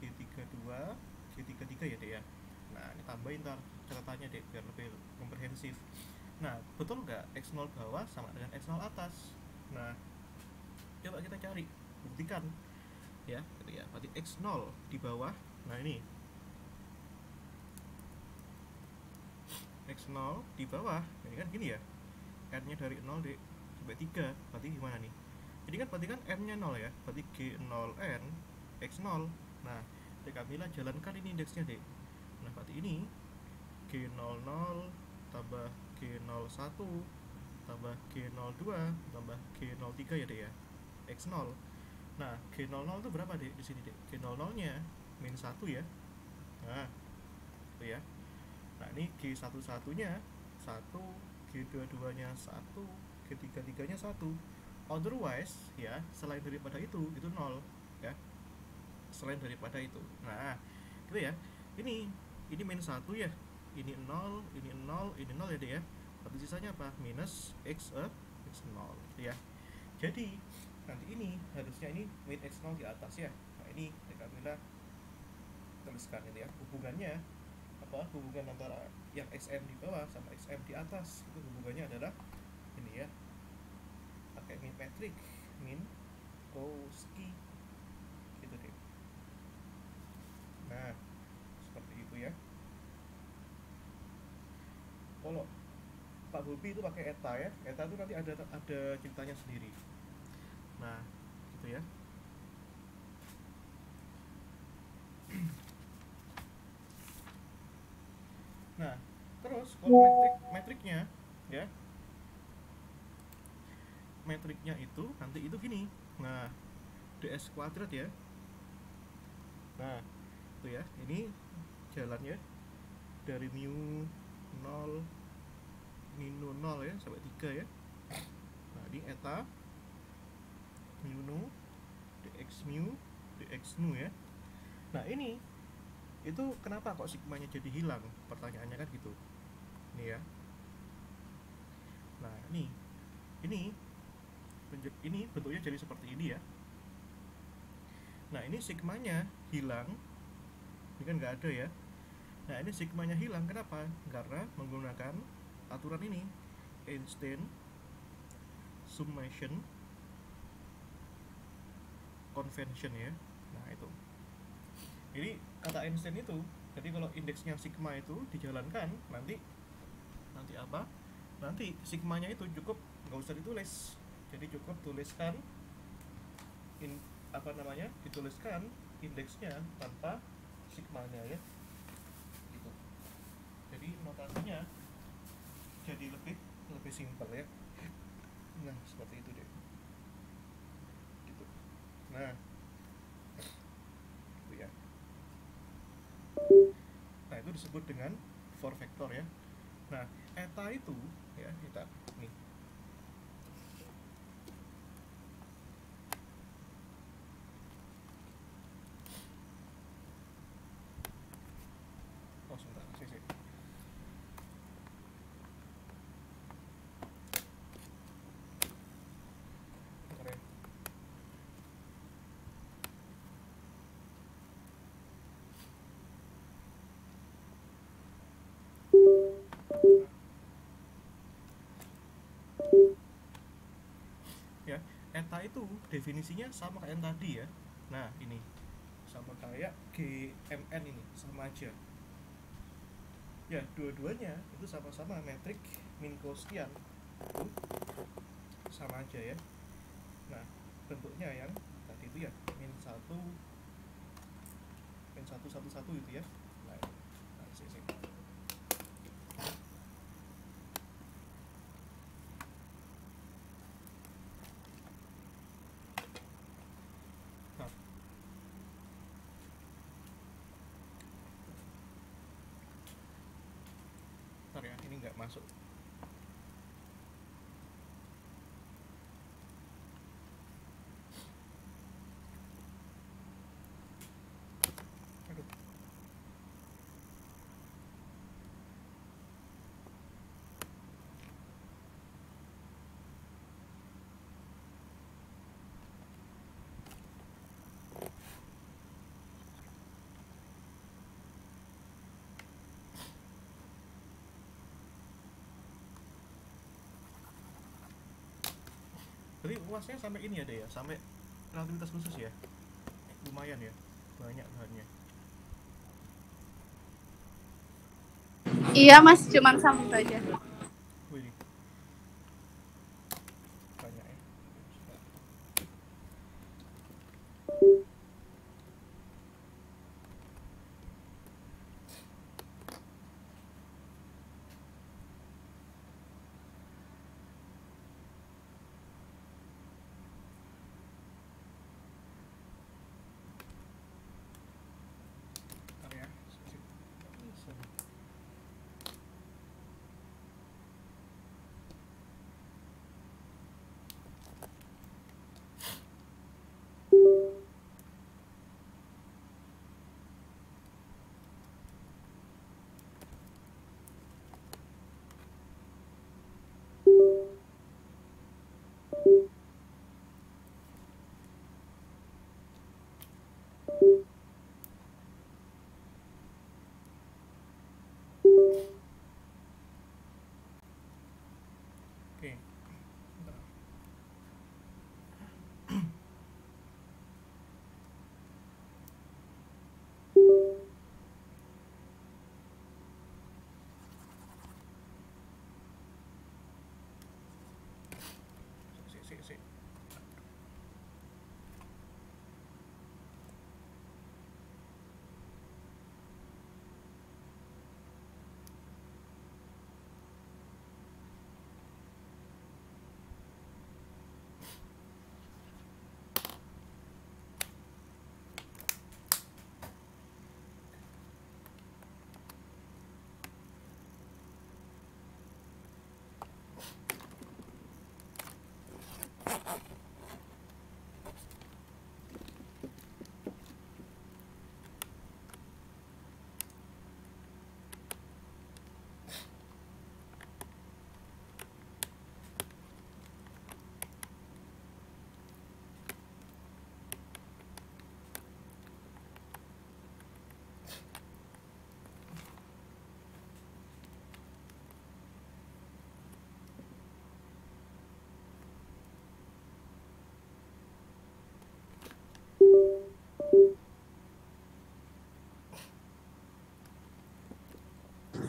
G32, G33 ya deh ya. Nah ini tambahin ntar catatannya deh biar lebih komprehensif. Nah betul nggak X0 bawah sama dengan X0 atas? Nah coba kita cari, buktikan ya gitu ya. Berarti X0 di bawah. Nah ini X0 di bawah ini kan gini ya, n nya dari 0 sampai 3 berarti gimana nih? Ini kan berarti kan m nya 0 ya, berarti G0n X0. Nah Kamila jalankan ini indeksnya deh. Nah berarti ini G00 tambah G01 tambah G02 tambah G03 ya deh ya, X0. Nah G00 itu berapa deh di sini deh? G00 nya min 1 ya. Nah itu ya. Nah ini G11 nya 1, G22 nya 1, G33 nya 1. Otherwise ya selain daripada itu 0 ya, selain daripada itu. Nah gitu ya. Ini min 1 ya, ini 0, ini 0, ini 0 ya deh ya. Berarti sisanya apa? Minus X0 ya. Jadi nanti ini harusnya ini min X0 di atas ya. Nah ini Kamila tuliskan ini ya, hubungannya apa? Hubungan antara yang XM di bawah sama XM di atas itu hubungannya adalah ini ya, pakai min metrik Minkowski gitu deh. Nah seperti itu ya. Kalau Pak Bobi itu pakai eta ya, eta itu nanti ada ceritanya sendiri. Nah gitu ya. Nah terus kalau metriknya ya, metriknya itu nanti itu gini. Nah ds kuadrat ya. Nah itu ya, ini jalannya dari mu 0 minu 0 ya sampai 3 ya. Nah ini eta mu nu dx nu ya. Nah ini itu kenapa kok sigmanya jadi hilang, pertanyaannya kan gitu. Ini ya. Nah ini bentuknya jadi seperti ini ya. Nah ini sigmanya hilang, ini kan nggak ada ya. Nah ini sigmanya hilang kenapa? Karena menggunakan aturan ini, Einstein summation convention ya. Nah itu. Jadi kata Einstein itu, jadi kalau indeksnya sigma itu dijalankan nanti apa? Nanti sigmanya itu cukup nggak usah ditulis. Jadi cukup tuliskan dituliskan indeksnya tanpa sigmanya ya. Gitu. Jadi notasinya jadi lebih simpel ya. Nah seperti itu deh. Gitu. Nah itu ya. Nah itu disebut dengan 4 vektor ya. Nah eta itu ya, kita nih sebentar sih. Bentar ya. eta itu definisinya sama kayak yang tadi ya. Nah ini sama kayak GMN, ini sama aja ya, dua-duanya itu sama-sama metrik min sekian, itu sama aja ya. Nah bentuknya yang tadi itu ya min 1 itu ya. Nah, sini. Nah, ntar ya, ini nggak masuk. Aduh. Jadi uasnya sampai ini ada ya, sampai relativitas khusus ya, lumayan ya, banyak bahannya. Iya mas, cuman sama itu aja. Wih, banyak ya. Ntar ya. Oke. Bentar. Sik.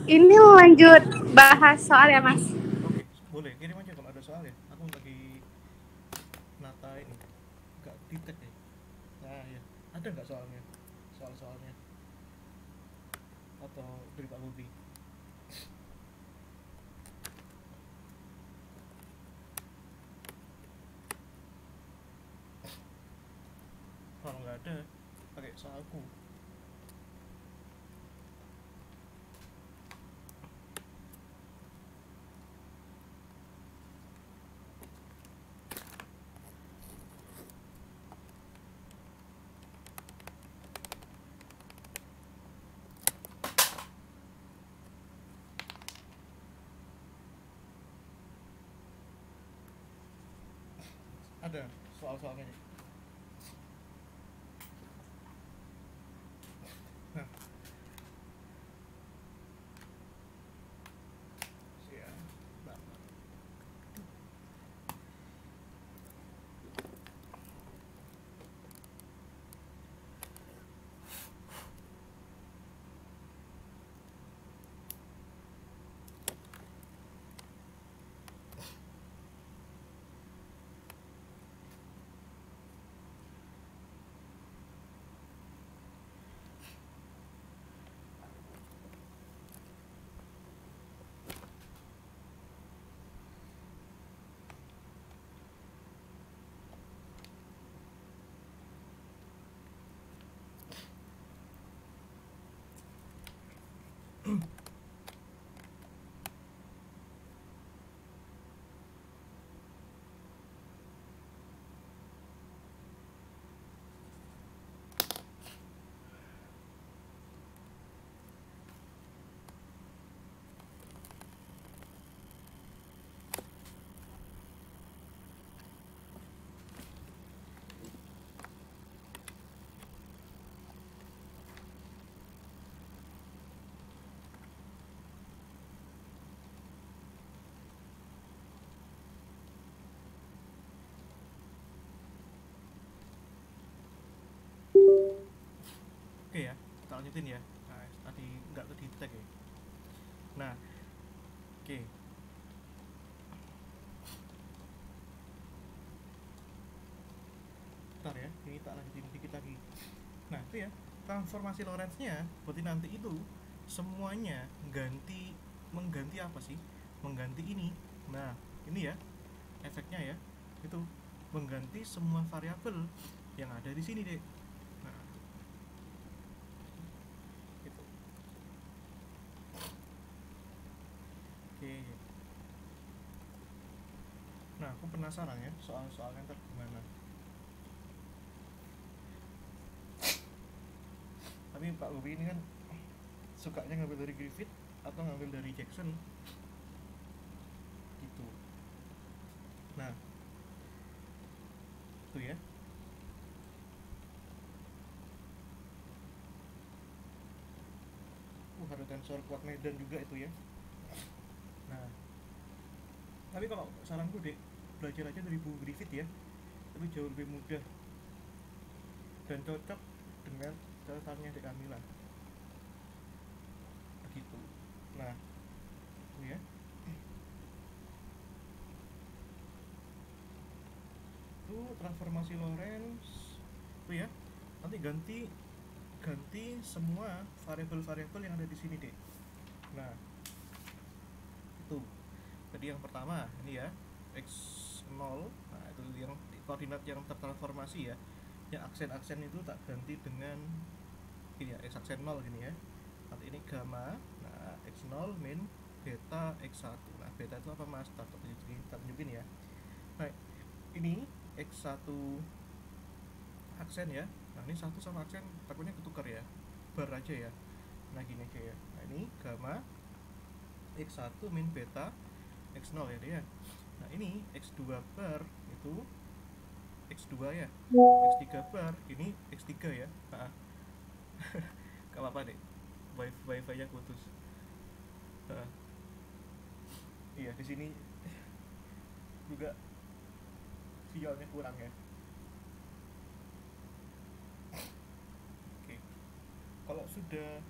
Ini lanjut bahas soal ya mas. Oke, boleh kirim aja kalau ada soal ya. Aku lagi nata ini, nggak detect ya. Nah ya, ada nggak soalnya? Soalnya atau dari Pak Lutfi? Kalau nggak ada, pakai soalku. Ada soalnya. Nah, siap. Nah. lanjutin ya. Nah, tadi nggak ke detect ya. Nah, oke. Bentar ya, ini tak lanjutin dikit lagi. Nah, itu ya, transformasi Lorentz-nya berarti nanti itu semuanya mengganti apa sih? Mengganti ini. Nah, ini ya efeknya ya. Itu mengganti semua variabel yang ada di sini, Dek. Nah, itu. Oke. Nah, aku penasaran ya soal-soalnya ntar gimana. Tapi Pak Bobi ini kan sukanya ngambil dari Griffith atau ngambil dari Jackson gitu. Nah, itu ya. Ada tensor kuat medan juga itu ya. Nah, tapi kalau saranku dek, belajar aja dari buku Griffith ya, tapi jauh lebih mudah dan cocok dengan catatannya Dek Kamila begitu. Nah, itu ya. Itu transformasi Lorentz itu ya. Nanti ganti semua variabel-variabel yang ada di sini deh. Nah, itu jadi yang pertama ini ya, x0. Nah, itu yang koordinat yang tertransformasi ya, yang aksen-aksen itu tak ganti dengan ini ya, x aksen 0 gini ya. Nanti ini gamma. Nah, x0 min beta x1. Nah, beta itu apa mas? Tak tunjukin ya. Nah, ini x1 aksen ya. Nah, ini satu sama aksen takutnya ketukar ya, bar aja ya. Nah, gini aja ya. Nah, ini gamma x1 min beta x0 ya dia. Nah, ini x2 bar itu x2 ya. X3 bar ini x3 ya. Nah, gak apa-apa deh, wifi nya putus. Nah, iya di sini juga sinyalnya kurang ya. Oke, kalau sudah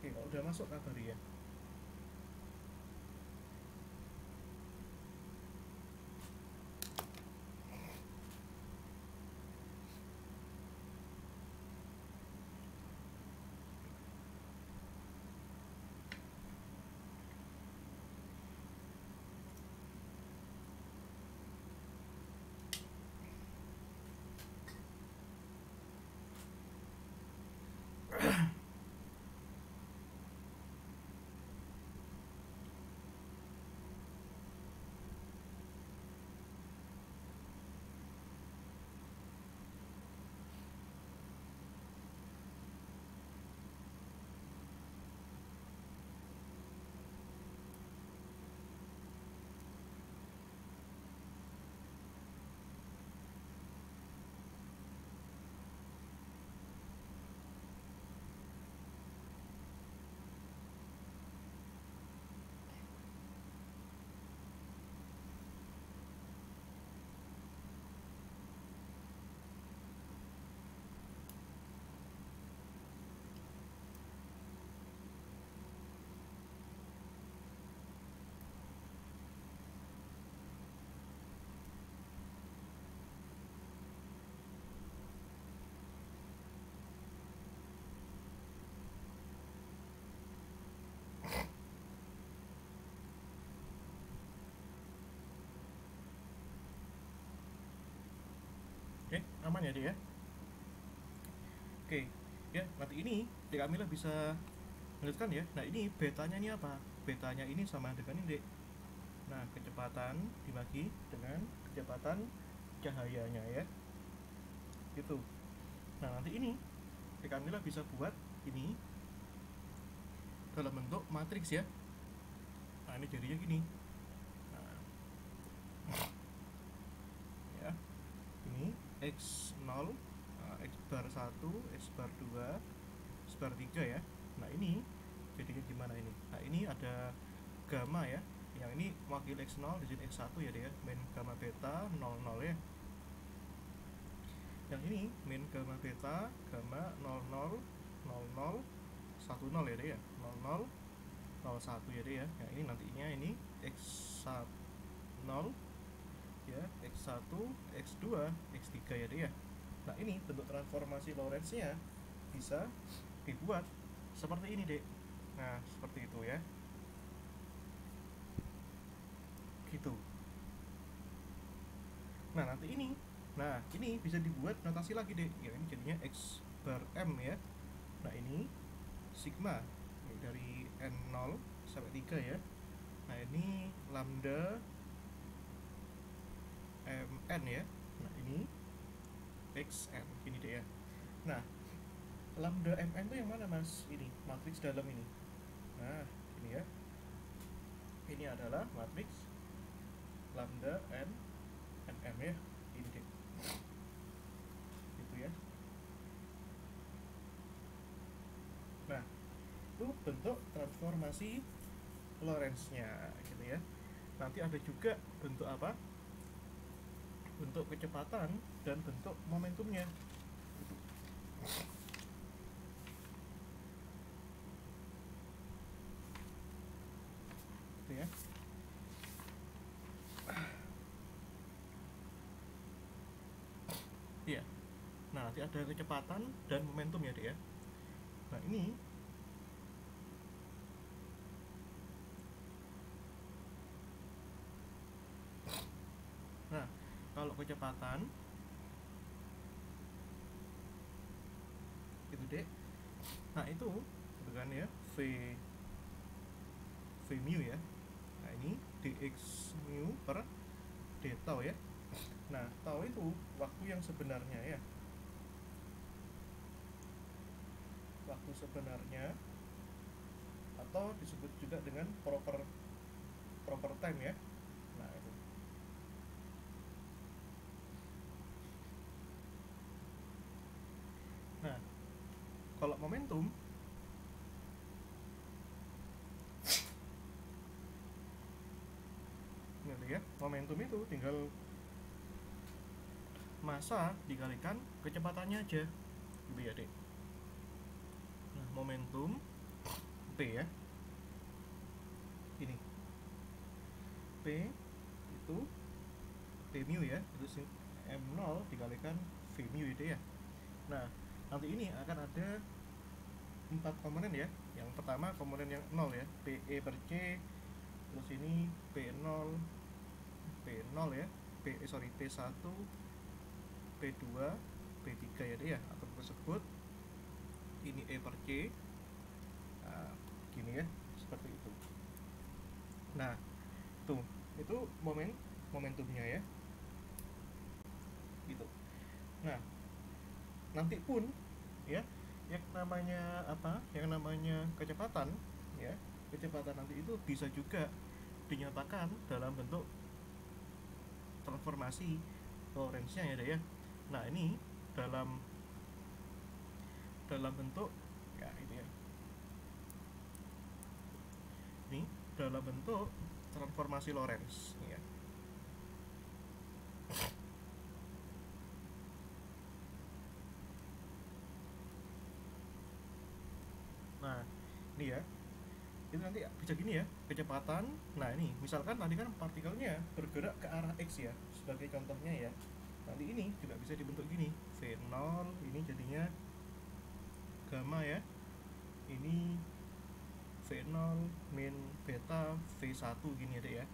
kalau udah masuk kabari ya. Oke, aman ya dia. Oke, ya nanti ini Dek Kamila bisa melanjutkan ya. Nah, ini betanya ini apa? Betanya ini sama dengan ini Dek. Nah, kecepatan dibagi dengan kecepatan cahayanya ya, gitu. Nah, nanti ini Dek Kamila bisa buat ini dalam bentuk matriks ya. Nah, ini jadinya gini. Nah, ya, ini x0, x bar 1, x bar 2, x bar 3 ya. Nah, ini jadinya gimana ini. Nah ini ada gamma ya, yang ini wakil X0 di sini X1 ya deh ya, min gamma beta 00 ya. Yang ini min gamma beta gamma 00 00 10 ya deh ya, 00 01 ya deh ya. Nah ini nantinya ini X1 0 ya, X1 X2 X3 ya deh ya. Nah ini bentuk transformasi Lorentz-nya bisa dibuat seperti ini dek. Nah seperti itu ya, gitu. Nah nanti ini, nah ini bisa dibuat notasi lagi dek ya, ini jadinya X bar M ya. Nah ini sigma ini dari N0 sampai 3 ya. Nah ini lambda Mn ya. Nah ini Xn gini deh ya. Nah lambda Mn itu yang mana mas? Ini matriks dalam ini. Nah ini ya, ini adalah matriks lambda n Nm ya, ini deh gitu ya. Nah itu bentuk transformasi Lorentz-nya gitu ya. Nanti ada juga bentuk apa, bentuk kecepatan dan bentuk momentumnya gitu. Gitu ya. Iya. Nah nanti ada kecepatan dan momentum ya deh ya. Nah ini nah kalau kecepatan itu deh, nah itu gitu kan ya, v mu ya. Nah ini dx mu per d tau ya. Nah tau itu waktu yang sebenarnya ya, waktu sebenarnya atau disebut juga dengan proper time ya. Nah itu. Nah kalau momentum gitu ya, momentum itu tinggal massa dikalikan kecepatannya aja gitu ya dek. Nah momentum P ya, ini P itu P mu ya, itu M0 dikalikan V mu itu ya. Nah nanti ini akan ada 4 komponen ya. Yang pertama komponen yang 0 ya, PE per C, terus ini P0 P0 ya, P1 P2 P3 ya deh ya, atau tersebut ini E per C. Nah, gini ya, seperti itu. Nah tuh itu momentumnya ya gitu. Nah nanti pun ya, yang namanya apa, yang namanya kecepatan ya, kecepatan nanti itu bisa juga dinyatakan dalam bentuk transformasi Lorentz-nya ya deh ya. Nah ini dalam bentuk ya ini ya, ini dalam bentuk transformasi Lorentz ya. Nah ini ya, itu nanti bisa gini ya kecepatan. Nah ini misalkan tadi kan partikelnya bergerak ke arah X ya, sebagai contohnya ya. Nanti ini juga bisa dibentuk gini, V0 ini jadinya gamma ya, ini V0 min beta V1 gini ya deh ya.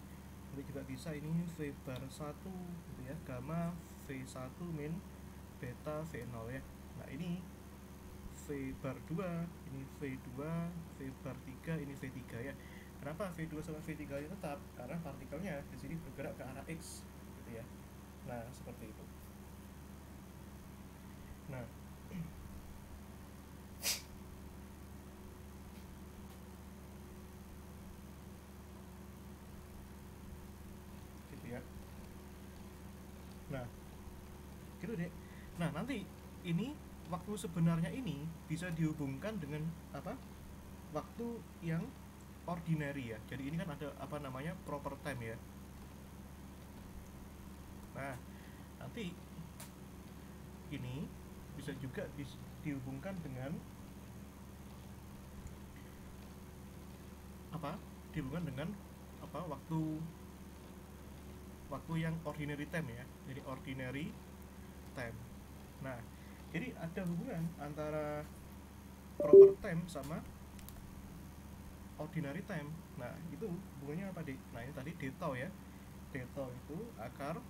Nanti juga bisa ini V bar 1 gitu ya, gamma V1 min beta V0 ya. Nah ini V bar 2, ini V2, V bar 3, ini V3 ya. Kenapa V2 sama V3 nya tetap? Karena partikelnya di sini bergerak ke arah X gitu ya. Nah seperti itu. Nah gitu ya. Nah gitu deh. Nah nanti ini waktu sebenarnya ini bisa dihubungkan dengan apa, waktu yang ordinary ya. Jadi ini kan ada apa namanya proper time ya. Nah, nanti ini bisa juga dihubungkan dengan apa? Dihubungkan dengan apa? Waktu yang ordinary time ya. Jadi ordinary time. Nah, jadi ada hubungan antara proper time sama ordinary time. Nah, itu hubungannya apa, Dik? Nah, ini tadi dtau ya. Dtau itu akar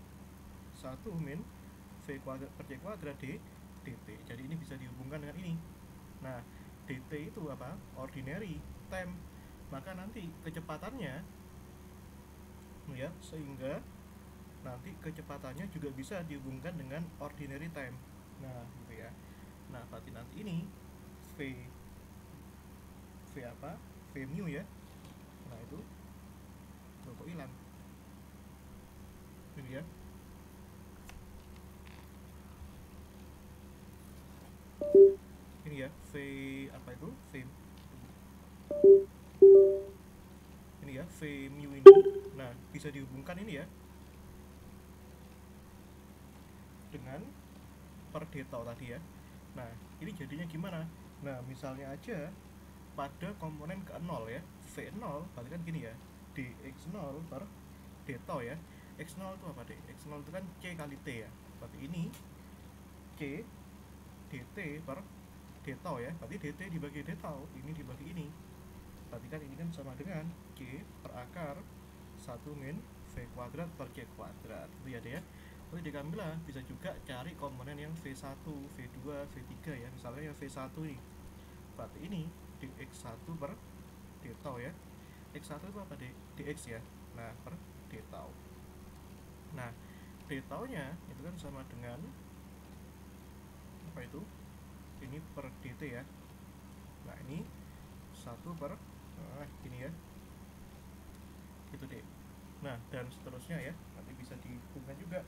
1 min V kuadrat per C kuadrat dt. Jadi ini bisa dihubungkan dengan ini. Nah, dt itu apa? Ordinary time. Maka nanti kecepatannya ya, sehingga nanti kecepatannya juga bisa dihubungkan dengan ordinary time. Nah, gitu ya. Nah, berarti nanti ini V apa? V mu ya. Nah, itu kok hilang. Ini ya. Ini ya, V apa itu? Ini ya, V mu ini. Nah, bisa dihubungkan ini ya dengan per dtau tadi ya. Nah, ini jadinya gimana? Nah, misalnya aja pada komponen ke-0 ya, V0 berarti kan gini ya, dx0 per dtau ya. X0 itu apa, deh? X0 itu kan C kali T ya. Berarti ini C dt per dtau ya. Berarti dt dibagi dtau, ini dibagi ini. Berarti kan ini kan sama dengan C per akar 1 min V kuadrat per C kuadrat. Itu ya, deh ya. Terus diambil bisa juga cari komponen yang V1, V2, V3 ya. Misalnya yang V1 ini. Berarti ini dx1 per dtau ya. X1 itu apa, dx ya. Nah, per dtau. Nah, dtau-nya itu kan sama dengan apa itu? Ini per dt ya. Nah, ini 1 per ini ya. Itu deh. Nah, dan seterusnya ya. Nanti bisa dihubungkan juga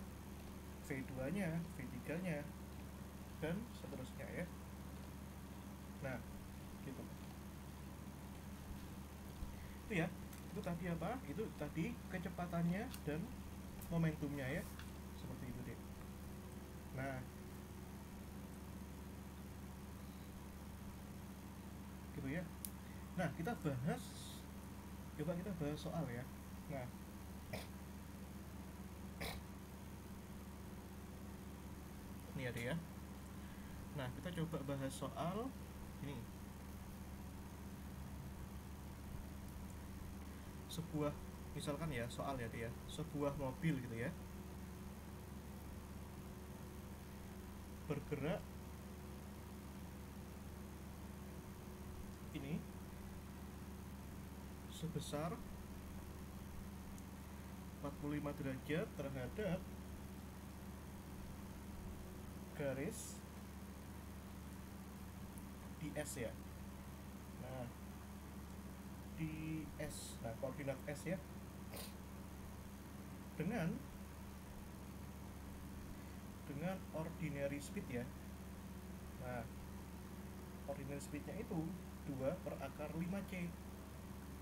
V2-nya, V3-nya, dan seterusnya ya. Nah, gitu. Itu ya. Itu tadi apa? Itu tadi kecepatannya dan momentumnya ya. Seperti itu deh. Nah, gitu ya. Nah, kita bahas, coba kita bahas soal ya. Nah, ini ada ya. Nah, kita coba bahas soal ini. Sebuah, misalkan ya, soal ya dia, sebuah mobil gitu ya, bergerak ini sebesar 45 derajat terhadap garis di S ya. Nah, di S, nah koordinat S ya, dengan ordinary speed ya. Nah, ordinary speednya itu 2 per akar 5C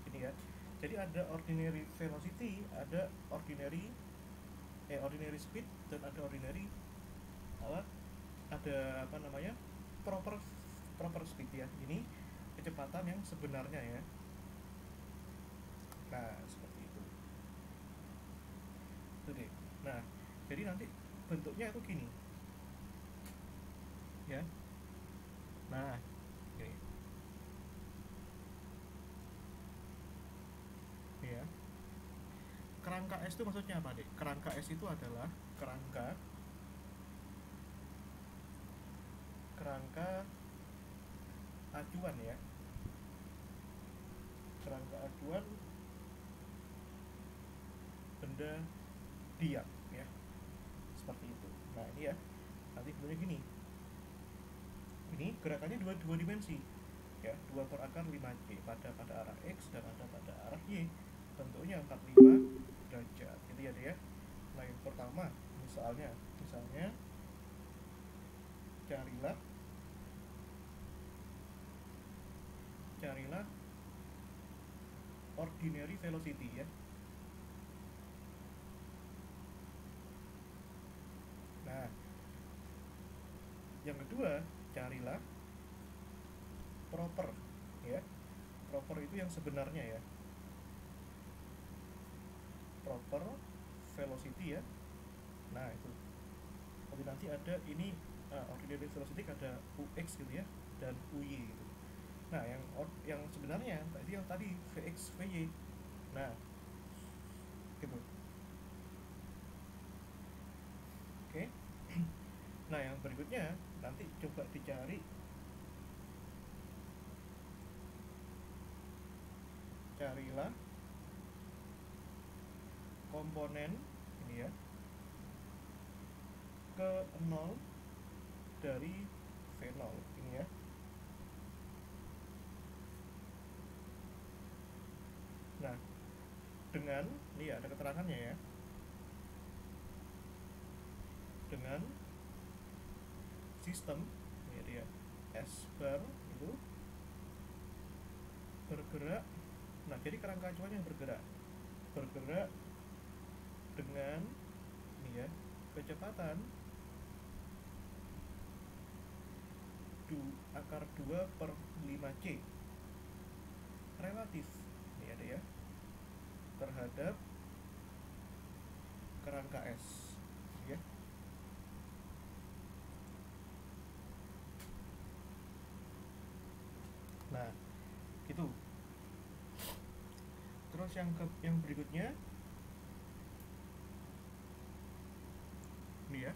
ini ya. Jadi ada ordinary velocity, ada ordinary speed, dan ada ordinary ada apa namanya, proper speed ya. Ini kecepatan yang sebenarnya ya. Nah, seperti itu. Itu deh. Nah, jadi nanti bentuknya itu gini ya. Nah, ini ya. Kerangka S itu maksudnya apa, Dek? Kerangka S itu adalah kerangka acuan ya. Kerangka acuan benda diam ya. Seperti itu. Nah, ini ya. Nanti bentuknya gini. Ini gerakannya dua dimensi ya, 2 per akar 5C pada arah X dan ada pada arah Y. Bentuknya 45 derajat. Itu ya, dia. Nah, yang pertama misalnya carilah ordinary velocity ya. Nah, yang kedua, carilah proper ya. Proper itu yang sebenarnya ya. Proper velocity ya. Nah, itu. Tapi nanti ada ini ordinary velocity ada ux gitu ya dan uy gitu. Nah, yang sebenarnya yang tadi vx vy. Nah, gitu. Oke. Nah, yang berikutnya nanti coba dicari, carilah komponen ini ya ke 0 dari V0 ini ya. Nah, dengan ini ya ada keterangannya ya. Dengan sistem ini dia S bar itu bergerak. Nah, jadi kerangka acuannya bergerak dengan ini ya kecepatan akar 2/5C relatif ini ada ya terhadap kerangka S ya. Nah, itu. Terus yang berikutnya ini ya,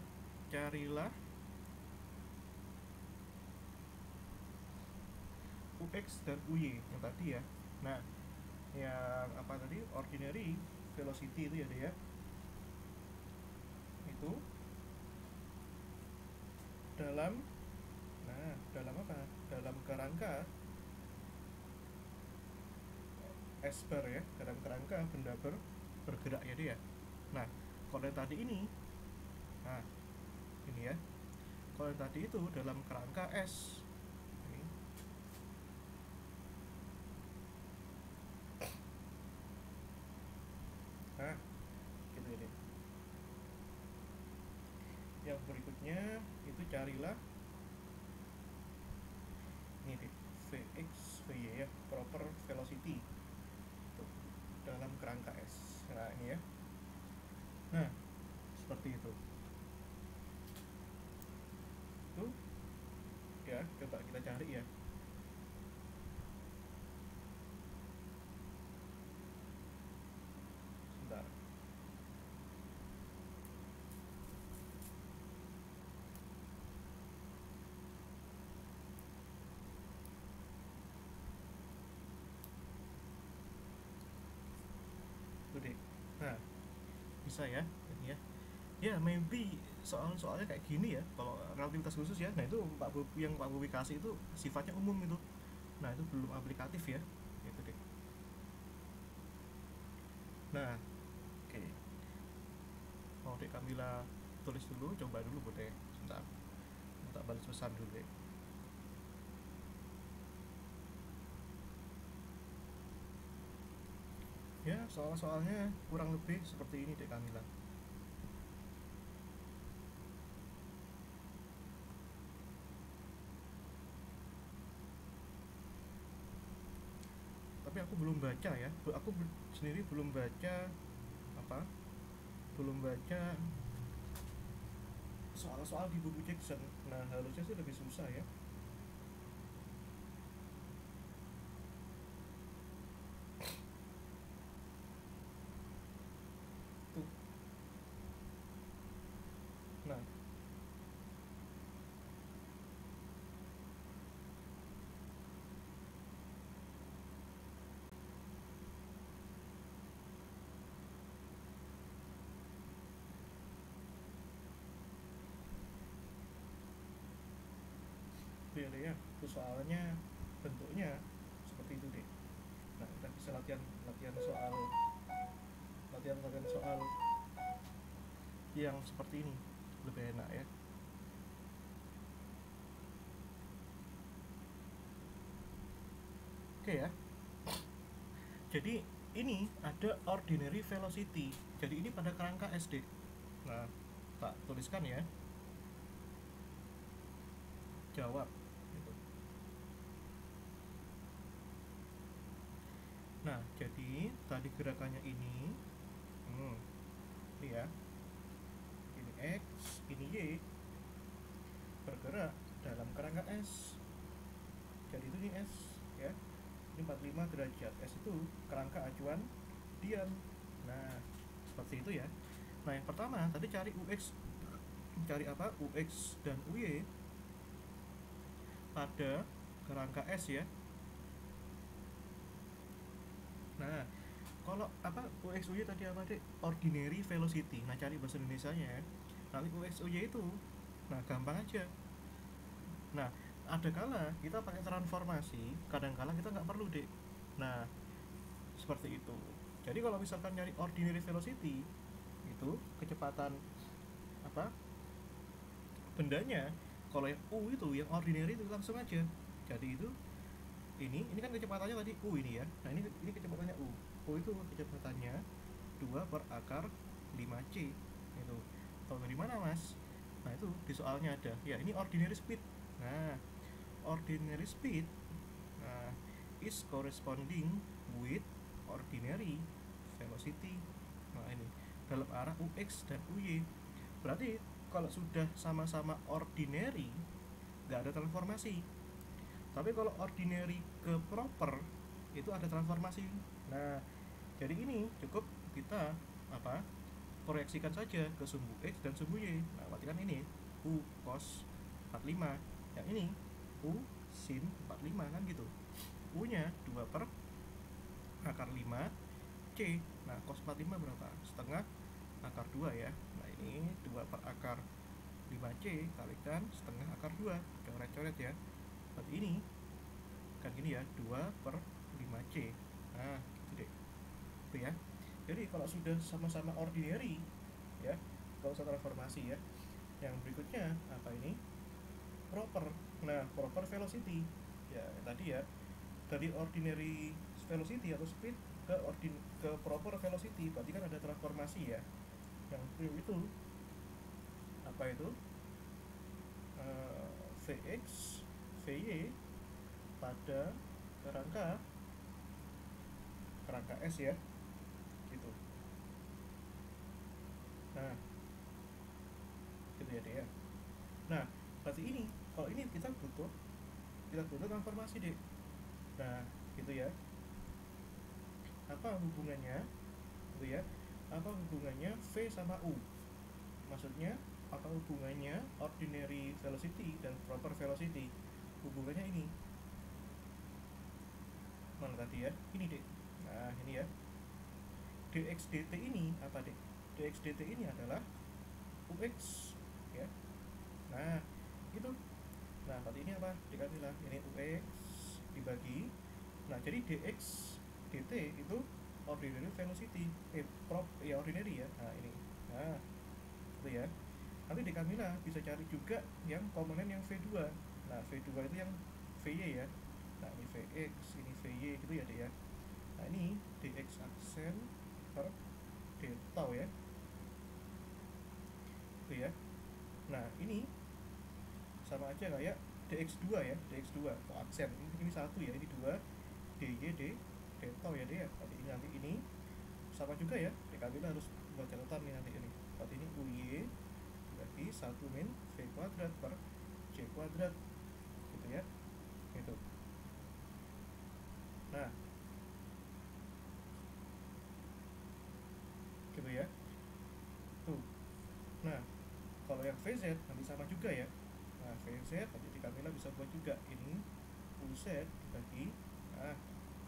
carilah ux dan uy yang tadi ya. Nah, yang apa tadi, ordinary velocity itu ya dia itu dalam apa, dalam kerangka S bar ya, dalam kerangka benda bergerak ya dia. Nah, kalau yang tadi ini, nah ini ya, kalau yang tadi itu dalam kerangka S ini. Nah, gitu ya. Yang berikutnya itu carilah ini deh, Vx Vy ya, proper velocity tuh, dalam kerangka S. Nah, ini ya. Nah, seperti itu. Tuh ya, coba kita cari ya. Sebentar. Tuh deh. Nah, bisa ya ini ya. Ya, maybe soalnya kayak gini ya, kalau relativitas khusus ya. Nah, itu yang Pak Bobi kasih itu sifatnya umum itu. Nah, itu belum aplikatif ya. Itu deh. Nah, oke. Mau Dek Kamila tulis dulu, coba dulu Bu Dek. Sebentar. Tak balas pesan dulu deh. Ya, soalnya kurang lebih seperti ini Dek Kamila. Tapi aku belum baca ya, aku sendiri belum baca apa, belum baca soal-soal di buku Jackson. Nah, harusnya sih lebih susah ya. Tuh. Nah, dia ya, itu soalnya bentuknya seperti itu deh. Nah, kita bisa latihan soal yang seperti ini lebih enak ya. Oke ya, Jadi ini ada ordinary velocity. Jadi ini pada kerangka SD. Nah, tak tuliskan ya. Jawab. Gitu. Nah, jadi tadi gerakannya ini, ini ya, ini X, ini Y, bergerak dalam kerangka S. Jadi itu ini S, ya. Ini 45 derajat. S itu kerangka acuan diam. Nah, seperti itu ya. Nah, yang pertama tadi cari UX, cari apa? UX dan UY pada kerangka S ya. Nah, kalau apa UX UY tadi apa deh? Ordinary velocity. Nah, cari bahasa Indonesianya ya. Nanti UX UY itu, nah gampang aja. Nah, ada kala kita pakai transformasi, kadang kala kita nggak perlu deh. Nah, seperti itu. Jadi kalau misalkan nyari ordinary velocity, itu kecepatan apa bendanya, kalau yang U itu yang ordinary itu langsung aja. Jadi itu ini kan kecepatannya tadi U ini ya. Nah, ini kecepatannya U. U itu kecepatannya 2 per akar 5C. Itu. Tahu dari mana, Mas? Nah, itu di soalnya ada. Ya, ini ordinary speed. Nah, ordinary speed is corresponding with ordinary velocity. Nah, ini dalam arah UX dan UY. Berarti kalau sudah sama-sama ordinary, nggak ada transformasi. Tapi kalau ordinary ke proper, itu ada transformasi. Nah, jadi ini cukup kita apa? Proyeksikan saja ke sumbu X dan sumbu Y. Nah, berarti kan ini U cos 45. Yang ini U sin 45 kan gitu. U-nya 2 per akar 5 C. Nah, cos 45 berapa? Setengah akar 2 ya. Nah, ini 2 per akar 5C kalikan setengah akar 2. Coret-coret ya. Berarti ini kan gini ya, 2 per 5C. Nah, gitu deh. Itu ya. Jadi kalau sudah sama-sama ordinary ya, nggak usah transformasi ya. Yang berikutnya apa ini? Proper. Nah, proper velocity. Ya, tadi ya. Dari ordinary velocity atau speed ke proper velocity, berarti kan ada transformasi ya. Yang itu apa itu? Vx, Vy pada kerangka S ya. Gitu. Nah, gitu ya deh ya. Nah, berarti ini kalau ini kita butuh transformasi deh. Nah, gitu ya. Apa hubungannya? Gitu ya. Apa hubungannya V sama U? Maksudnya apa hubungannya ordinary velocity dan proper velocity? Hubungannya ini. Mana tadi ya? Ini deh. Nah, ini ya. dx dt ini apa deh? Dx dt ini adalah ux ya. Nah, itu. Nah, berarti ini apa? Dikasih lah ini ux dibagi. Nah, jadi dx dt itu ordinary velocity. Ya ordinary ya. Nah, ini. Nah, itu ya. Nanti di Kamila bisa cari juga yang komponen yang V2. Nah, V2 itu yang Vy ya. Nah, ini Vx, ini Vy gitu ya, deh ya. Nah, ini dx aksen per d tau ya. Itu ya. Nah, ini sama aja kayak dx2 ya, dx2 atau aksen. Ini satu ya, ini 2 dy d tau ya, deh ya. Berarti ini nanti ini sama juga ya. Kamila harus buat catatan nih nanti ini. Berarti ini uy bagi 1 min v kuadrat per c kuadrat gitu ya, gitu. Nah, gitu ya, tuh. Nah, kalau yang vz nanti sama juga ya. Nah, vz nanti di Kamila bisa buat juga ini uz dibagi, nah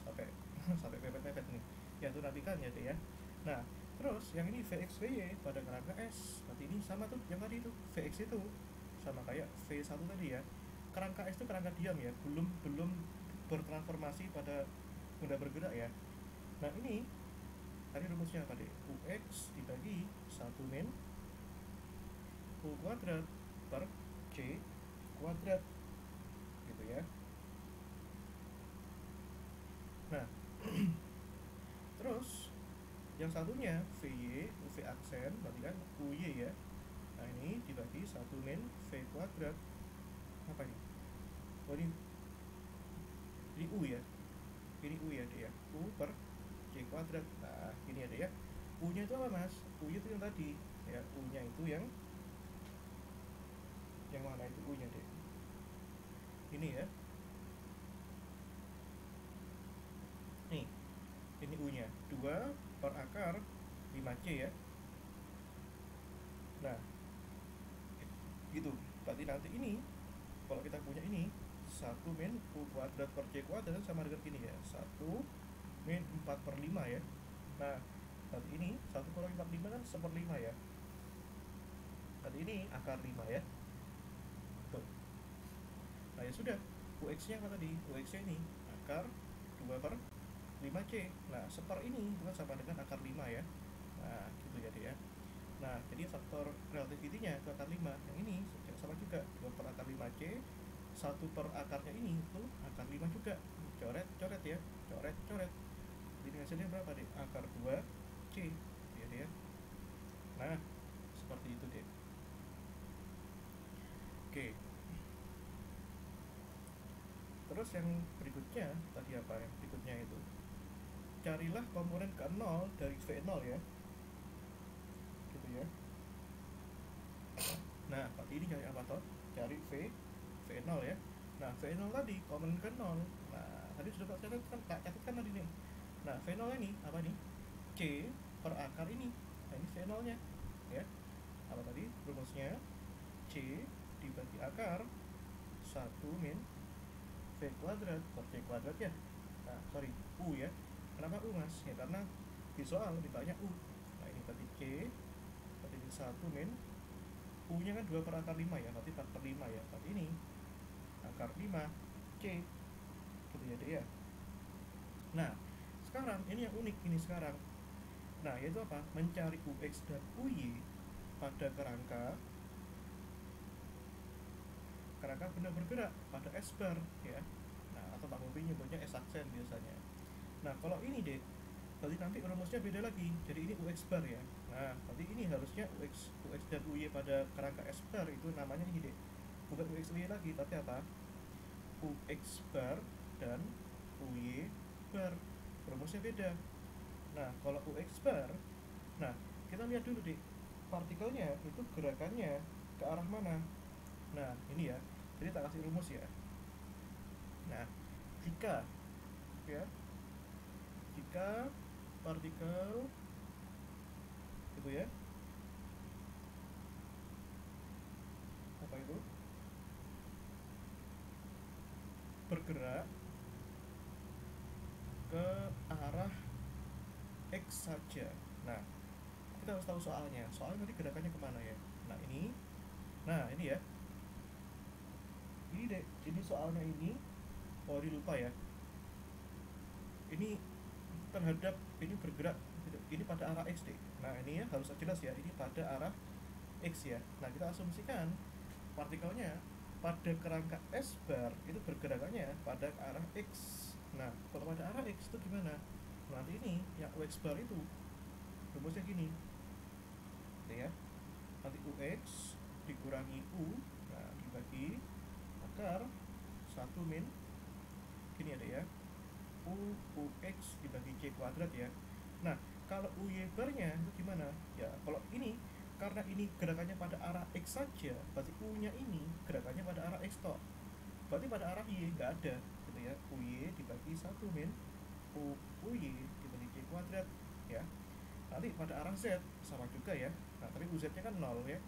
sampai sampai pepet-pepet nih ya, tuh rapikan ya deh ya. Nah, terus yang ini Vx Vy pada kerangka S, berarti ini sama tuh yang tadi itu Vx itu sama kayak V1 tadi ya. Kerangka S itu kerangka diam ya, belum bertransformasi pada benda bergerak ya. Nah, ini tadi rumusnya tadi Ux dibagi 1 min U kuadrat per C kuadrat gitu ya. Nah, Yang satunya VY, V aksen, berarti kan UY ya. Nah ini dibagi 1 min V kuadrat. Apa ini? Oh ini U ya. Ini U ya deh ya. U per C kuadrat. Nah ini ada ya. U nya itu apa mas? U nya itu yang tadi ya. U nya itu yang mana itu U nya deh? Ini ya. Nih, ini U nya 2 per akar 5C ya. Nah gitu, berarti nanti ini kalau kita punya ini 1 min U kuadrat per C kuadrat sama dengan ini ya, 1 min 4 per 5 ya. Nah berarti ini 1 per 5 kan 1/5 ya. Berarti ini akar 5 ya. Tuh. Nah ya sudah, UX nya apa tadi? UX nya ini akar 2 per 5C. Nah seper ini itu kan sama dengan akar 5 ya. Nah gitu ya dia. Nah jadi faktor relativity-nya itu akar 5. Yang ini sama juga 2 per akar 5C, 1 per akarnya ini itu akar 5 juga. Coret ya, coret. Jadi hasilnya berapa deh? Akar 2C ya dia. Nah seperti itu deh. Oke. Terus yang berikutnya tadi apa yang berikutnya itu? Carilah komponen ke-0 dari V0 ya. Gitu ya. Nah, berarti ini cari apa toh? Cari V0 ya. Nah, V0 tadi komponen ke-0. Nah, tadi sudah tak catatkan tadi nih. Nah, V0 ini apa nih? C per akar ini. Nah, ini V0 nya ya. Apa tadi rumusnya? C dibagi akar 1 min V kuadrat per C kuadrat ya. Nah, sorry, U ya. Kenapa U mas? Ya karena di soal ditanya U. Nah, ini berarti C berarti 1 min U nya kan 2 per akar 5 ya, berarti 4 per 5 ya. Berarti ini akar 5 C gitu ya deh ya. Nah sekarang ini yang unik ini sekarang. Nah yaitu apa? Mencari UX dan UY pada kerangka benda bergerak pada S bar ya. Nah atau Pak Bobi nyebutnya S aksen biasanya. Nah kalau ini deh, berarti nanti rumusnya beda lagi. Jadi ini UX bar ya. Nah berarti ini harusnya UX dan UY pada kerangka S bar itu namanya ini deh. Bukan UX UY lagi, tapi apa? UX bar dan UY bar. Rumusnya beda. Nah kalau UX bar, nah kita lihat dulu deh partikelnya itu gerakannya ke arah mana. Nah ini ya, jadi tak kasih rumus ya. Nah jika partikel itu ya, apa itu, bergerak ke arah X saja. Nah kita harus tahu soalnya tadi gerakannya kemana ya. Nah ini ya, ini deh, ini soalnya ini, oh ini lupa ya, ini terhadap ini bergerak ini pada arah X deh. Nah ini ya harus jelas ya, ini pada arah X ya. Nah kita asumsikan partikelnya pada kerangka S bar itu bergerakannya pada arah X. Nah kalau pada arah X itu gimana? Nanti ini yang UX bar itu rumusnya gini ya, nanti UX dikurangi U, nah dibagi akar 1 min gini ada ya, UX dibagi C kuadrat ya. Nah kalau UY barnya itu gimana ya? Kalau ini karena ini gerakannya pada arah X saja, berarti U nya ini gerakannya pada arah X toh, berarti pada arah Y nggak ada gitu ya. UY dibagi 1 min UY dibagi C kuadrat ya. Nanti pada arah Z sama juga ya. Nah tapi UZ nya kan 0 ya.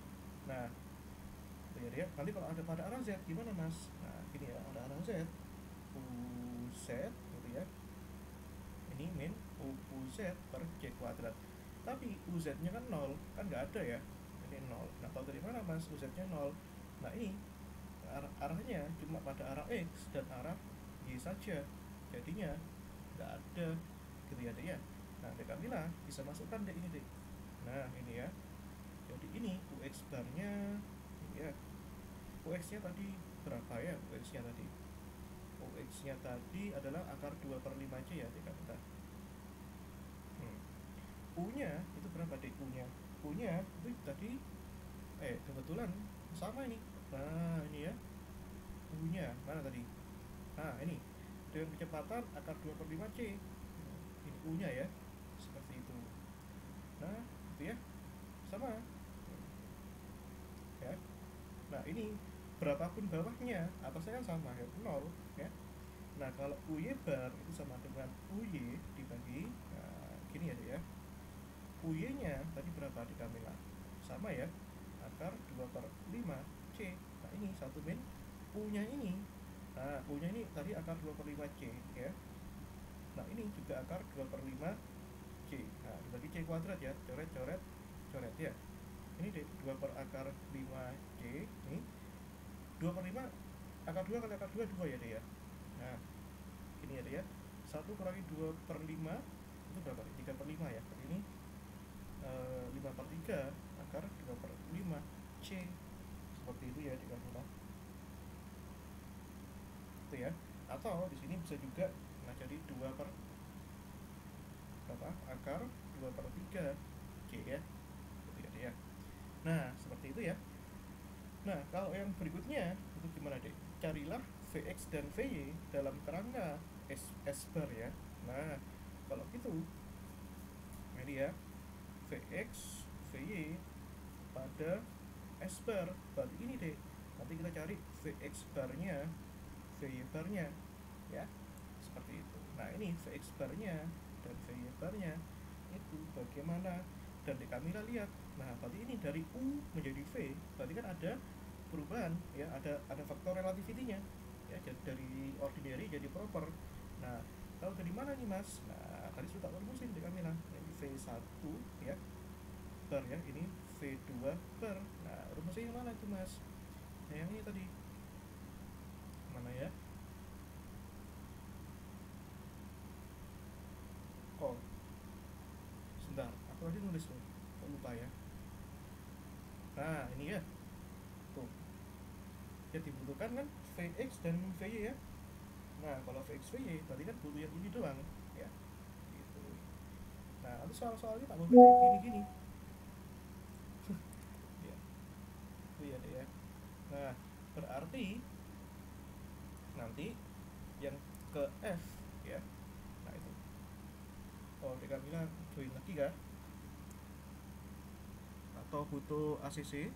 Nah itu ya, nanti kalau ada pada arah Z gimana mas? Nah gini ya, ada arah Z UZ gitu ya, ini min UZ per C kuadrat, tapi UZ nya kan 0, kan nggak ada ya, ini 0. Nah kalau dari mana mas UZ nya 0? Nah ini arahnya cuma pada arah X dan arah Y saja, jadinya nggak ada gitu ya deh ya. Nah dek Kamila bisa masukkan deh ini deh. Nah ini ya, jadi ini UX barnya ya, UX nya tadi berapa ya? UX nya tadi adalah akar 2 per 5C ya dek Kamila. U-nya itu berapa dek? U-nya itu tadi kebetulan sama ini. Nah ini ya, U-nya mana tadi? Nah ini dengan kecepatan akar 2 per 5 C. Ini U-nya ya, seperti itu. Nah itu ya, sama ya. Nah ini berapapun bawahnya, atasnya kan sama ya, 0 ya. Nah kalau UY bar itu sama dengan UY dibagi, nah, gini ya dek ya. UY nya tadi berapa di Kamila? Sama ya, akar 2 per 5 C. Nah ini 1 min U nya ini. Nah U nya ini tadi akar 2 per 5 C ya. Nah ini juga akar 2 per 5 C. Nah dibagi C kuadrat ya, coret coret coret ya. Ini deh 2 per akar 5 C. Ini 2 per 5 akar 2 kali akar 2 2 ya deh ya. Nah ini ya deh ya, 1 kurangi 2 per 5 itu berapa? 3 per 5 ya. Ini 5 per 3 akar 2 per 5 C. Seperti itu ya dikatakan itu ya. Atau di sini bisa juga nah jadi 2 per berapa? Akar 2 per 3 C ya. Gitu ya deh ya. Nah seperti itu ya. Nah kalau yang berikutnya itu gimana deh? Carilah Vx dan Vy dalam kerangka S bar ya. Nah kalau gitu ini ya, Vx Vy pada S bar, berarti ini deh. Nanti kita cari Vx barnya, Vy barnya ya, seperti itu. Nah ini Vx barnya dan Vy barnya itu bagaimana, dan di Kamila lihat. Nah berarti ini dari U menjadi V, berarti kan ada perubahan ya, ada faktor relativity-nya ya, dari ordinary jadi proper. Nah tahu dari mana nih mas? Nah tadi sudah rumusin di Kamila, jadi V1 ya bar ya, ini V2 bar. Nah rumusnya yang mana itu mas? Nah yang ini tadi mana ya? Oh sebentar, aku tadi nulis tuh, kok lupa ya. Nah ini ya, tuh ya dibutuhkan kan Vx dan Vy ya. Nah kalau Vx Vy tadi kan butuh yang ini doang ya gitu. Nah nanti soal-soalnya tak boleh gini-gini ya, itu ya deh ya. Nah berarti nanti yang ke F ya. Nah itu, oh Deka bilang join lagi kah? Atau butuh ACC?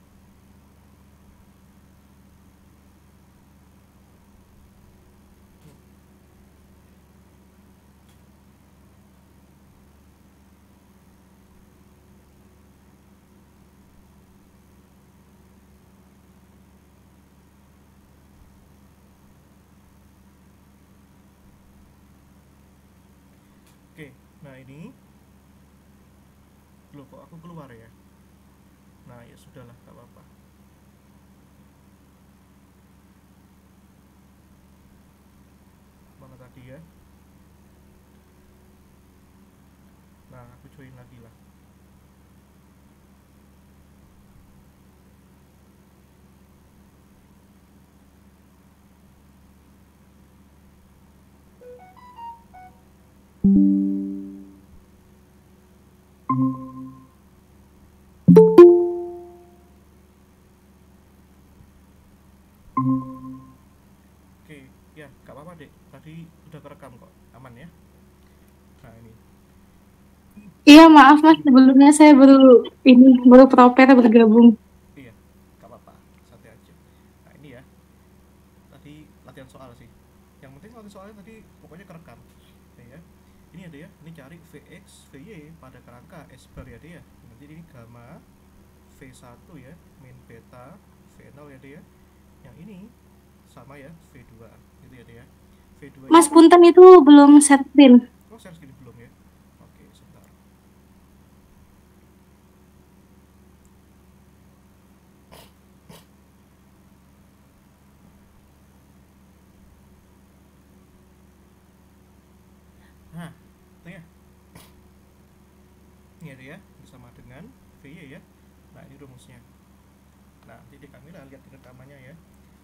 Oke, nah ini loh kok aku keluar ya. Nah ya sudahlah, gak apa-apa. Mana tadi ya? Nah aku join lagi lah. Oke, ya gak apa-apa dek. Tadi udah kerekam kok, aman ya. Nah ini, Iya, maaf Mas, sebelumnya saya baru proper bergabung. iya, gak apa-apa, santai aja. Nah ini ya, tadi latihan soal sih. Yang penting latihan soalnya tadi pokoknya kerekam. Ya, ini ada ya, ini cari Vx Vy pada kerangka S bar ya deh ya. Nanti ini gamma V1 ya min beta V0 ya deh ya. Yang ini sama ya V2 gitu ya deh ya. V2 Mas nya, Punten itu belum set print. oh saya segini belum ya. Oke sebentar. Nah itu ya, ini ada ya, bersama dengan Vy ya. Nah ini rumusnya. Nah nanti kami lihat di rekamannya ya.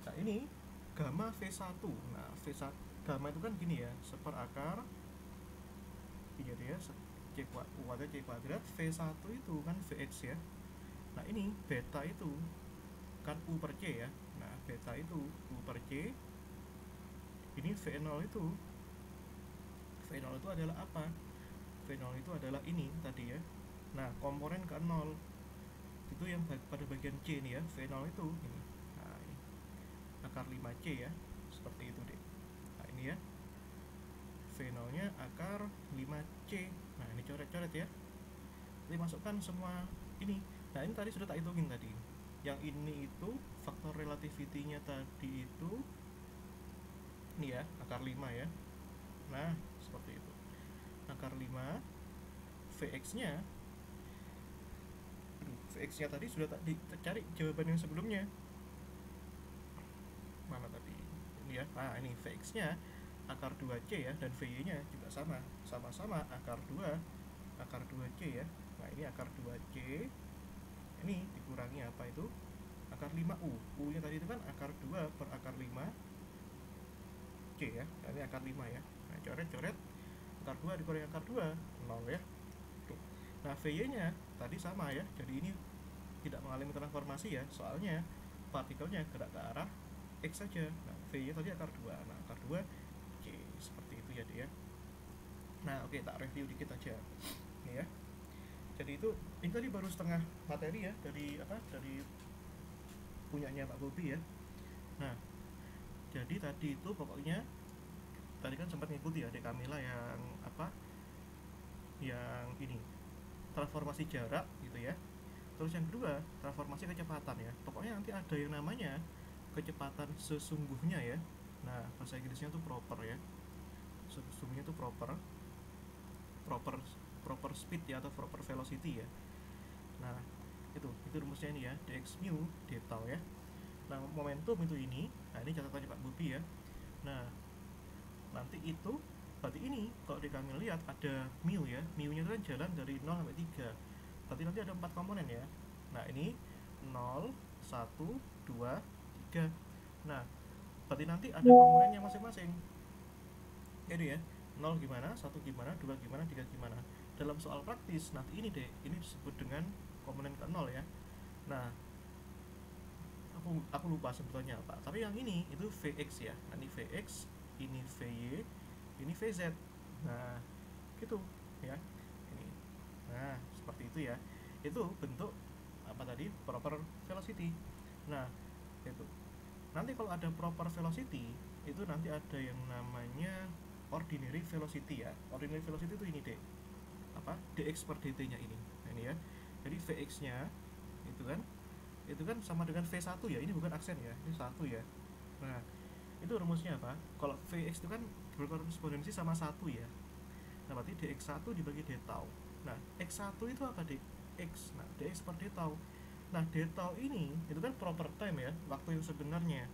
Nah ini gamma V1. Nah V1 gamma itu kan gini ya, seperakar ini ada ya, kuadrat C kuadrat, V1 itu kan Vx ya. Nah ini beta itu kan U per C ya. Nah beta itu U per C. Ini V0 itu adalah apa? V0 itu adalah ini tadi ya. Nah komponen ke 0 itu yang pada bagian C ini ya. V0 itu ini. Nah ini akar 5C ya, seperti itu deh. Nah ini ya, V0 nya akar 5C. Nah ini coret-coret ya, jadi masukkan semua ini. Nah ini tadi sudah tak hitungin tadi. Yang ini itu faktor relativity-nya tadi itu ini ya, akar 5 ya. Nah seperti itu, akar 5. Vx nya tadi sudah tak dicari jawaban yang sebelumnya. Mana tadi? Ini ya. Nah ini Vx nya akar 2C ya, dan Vy nya juga sama-sama akar 2C ya. Nah ini akar 2C, ini dikurangi apa itu? Akar 5U. U nya tadi itu kan akar 2 per akar 5C ya. Nah ini akar 5 ya. Nah coret-coret, akar 2 dikurangi akar 2, 0 ya. Tuh. Nah Vy nya tadi sama ya, jadi ini tidak mengalami transformasi ya, soalnya partikelnya gerak ke arah X saja. Nah Vy tadi akar 2, nah akar 2 C, seperti itu ya dia. Nah oke, tak review dikit aja ini ya. Jadi itu ini tadi baru setengah materi ya dari punyanya Pak Bobi ya. Nah jadi tadi itu pokoknya tadi kan sempat ngikuti ya Dek Kamila yang yang ini transformasi jarak gitu ya. Terus yang kedua transformasi kecepatan ya. Pokoknya nanti ada yang namanya kecepatan sesungguhnya ya. Nah bahasa Inggrisnya tuh proper ya, sesungguhnya tuh proper speed ya, atau proper velocity ya. Nah itu rumusnya ini ya, dx mu d tau ya. Nah momentum itu ini, nah ini catatannya Pak Bobi ya. Nah nanti itu berarti ini kalau kami lihat ada mu ya, mu nya itu kan jalan dari 0 sampai 3, berarti nanti ada 4 komponen ya. Nah ini 0, 1, 2, 3. Nah berarti nanti ada komponennya masing-masing. Jadi ya, 0 gimana, 1 gimana, 2 gimana, 3 gimana. Dalam soal praktis nanti ini deh, ini disebut dengan komponen ke 0 ya. Nah aku lupa sebetulnya apa, tapi yang ini itu Vx ya. Nah ini Vx, ini Vy, ini Vz. Nah gitu ya ini. Nah seperti itu ya, itu bentuk apa tadi, proper velocity. Nah itu nanti kalau ada proper velocity itu nanti ada yang namanya ordinary velocity ya. Ordinary velocity itu ini deh, apa, dx per dt nya ini. Nah ini ya, jadi Vx nya itu kan sama dengan V1 ya, ini bukan aksen ya, ini 1 ya. Nah itu rumusnya apa, kalau Vx itu kan berkorespondensi sama 1 ya. Nah berarti dx1 dibagi d tau. Nah x1 itu apa, dx. Nah dx per d tau. Nah d tau ini itu kan proper time ya, waktu yang sebenarnya.